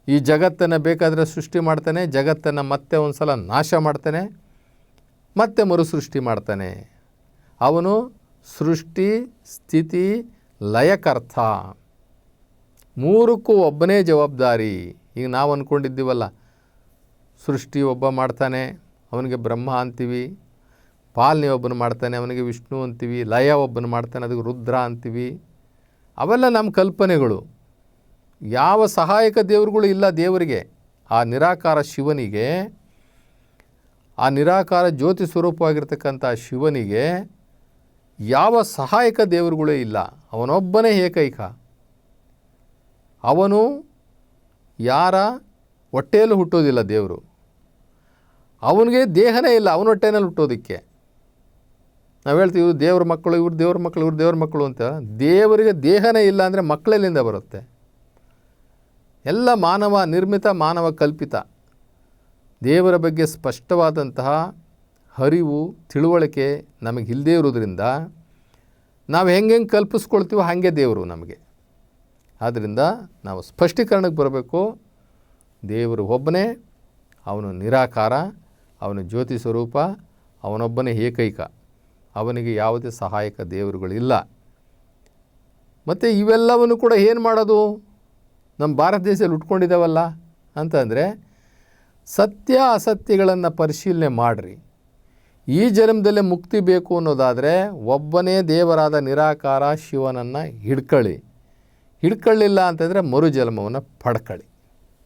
ಈ ಜಗತ್ತನ್ನು ಬೇಕಾದರೆ ಸೃಷ್ಟಿ ಮಾಡ್ತಾನೆ, ಜಗತ್ತನ್ನು ಮತ್ತೆ ಒಂದು ಸಲ ನಾಶ ಮಾಡ್ತಾನೆ, ಮತ್ತೆ ಮರುಸೃಷ್ಟಿ ಮಾಡ್ತಾನೆ. ಅವನು ಸೃಷ್ಟಿ ಸ್ಥಿತಿ ಲಯಕರ್ತ, 3ಕ್ಕೂ ಒಬ್ಬನೇ ಜವಾಬ್ದಾರಿ. ಈಗ ನಾವು ಅಂದ್ಕೊಂಡಿದ್ದೀವಲ್ಲ, ಸೃಷ್ಟಿ ಒಬ್ಬ ಮಾಡ್ತಾನೆ, ಅವನಿಗೆ ಬ್ರಹ್ಮ ಅಂತೀವಿ, ಪಾಲನೆ ಒಬ್ಬನು ಮಾಡ್ತಾನೆ, ಅವನಿಗೆ ವಿಷ್ಣು ಅಂತೀವಿ, ಲಯ ಒಬ್ಬನು ಮಾಡ್ತಾನೆ, ಅದಕ್ಕೆ ರುದ್ರ ಅಂತೀವಿ. ಅವೆಲ್ಲ ನಮ್ಮ ಕಲ್ಪನೆಗಳು. ಯಾವ ಸಹಾಯಕ ದೇವರುಗಳು ಇಲ್ಲ ದೇವರಿಗೆ. ಆ ನಿರಾಕಾರ ಶಿವನಿಗೆ, ಆ ನಿರಾಕಾರ ಜ್ಯೋತಿ ಸ್ವರೂಪವಾಗಿರ್ತಕ್ಕಂಥ ಶಿವನಿಗೆ ಯಾವ ಸಹಾಯಕ ದೇವರುಗಳೇ ಇಲ್ಲ. ಅವನೊಬ್ಬನೇ ಏಕೈಕ. ಅವನು ಯಾರ ಹೊಟ್ಟೆಯಲ್ಲೂ ಹುಟ್ಟೋದಿಲ್ಲ ದೇವರು. ಅವನಿಗೆ ದೇಹನೇ ಇಲ್ಲ, ಅವನ ಹೊಟ್ಟೆಯಲ್ಲಿ ಹುಟ್ಟೋದಕ್ಕೆ. ನಾವು ಹೇಳ್ತೀವಿ ಇವರು ದೇವ್ರ ಮಕ್ಕಳು, ಇವ್ರು ದೇವ್ರ ಮಕ್ಕಳು, ಇವ್ರು ದೇವ್ರ ಮಕ್ಕಳು ಅಂತ. ದೇವರಿಗೆ ದೇಹನೇ ಇಲ್ಲ ಅಂದರೆ ಮಕ್ಕಳೆಲ್ಲಿಂದ ಬರುತ್ತೆ? ಎಲ್ಲ ಮಾನವ ನಿರ್ಮಿತ, ಮಾನವ ಕಲ್ಪಿತ. ದೇವರ ಬಗ್ಗೆ ಸ್ಪಷ್ಟವಾದಂತಹ ಅರಿವು, ತಿಳುವಳಿಕೆ ನಮಗೆ ಇಲ್ಲದೇ ಇರೋದ್ರಿಂದ ನಾವು ಹೆಂಗೆ ಕಲ್ಪಿಸ್ಕೊಳ್ತೀವೋ ಹಾಗೆ ದೇವರು ನಮಗೆ. ಆದ್ದರಿಂದ ನಾವು ಸ್ಪಷ್ಟೀಕರಣಕ್ಕೆ ಬರಬೇಕು. ದೇವರು ಒಬ್ಬನೇ, ಅವನು ನಿರಾಕಾರ, ಅವನು ಜ್ಯೋತಿ ಸ್ವರೂಪ, ಅವನೊಬ್ಬನೇ ಏಕೈಕ. ಅವನಿಗೆ ಯಾವುದೇ ಸಹಾಯಕ ದೇವರುಗಳಿಲ್ಲ. ಮತ್ತು ಇವೆಲ್ಲವನ್ನು ಕೂಡ ಏನು ಮಾಡೋದು? ನಮ್ಮ ಭಾರತ ದೇಶದಲ್ಲಿ ಉಟ್ಕೊಂಡಿದ್ದಾವಲ್ಲ ಅಂತಂದರೆ, ಸತ್ಯ ಅಸತ್ಯಗಳನ್ನು ಪರಿಶೀಲನೆ ಮಾಡಿರಿ. ಈ ಜನ್ಮದಲ್ಲೇ ಮುಕ್ತಿ ಬೇಕು ಅನ್ನೋದಾದರೆ ಒಬ್ಬನೇ ದೇವರಾದ ನಿರಾಕಾರ ಶಿವನನ್ನು ಹಿಡ್ಕೊಳ್ಳಿ. ಹಿಡ್ಕೊಳ್ಳಿಲ್ಲ ಅಂತಂದರೆ ಮರುಜನ್ಮವನ್ನು ಪಡ್ಕೊಳ್ಳಿ.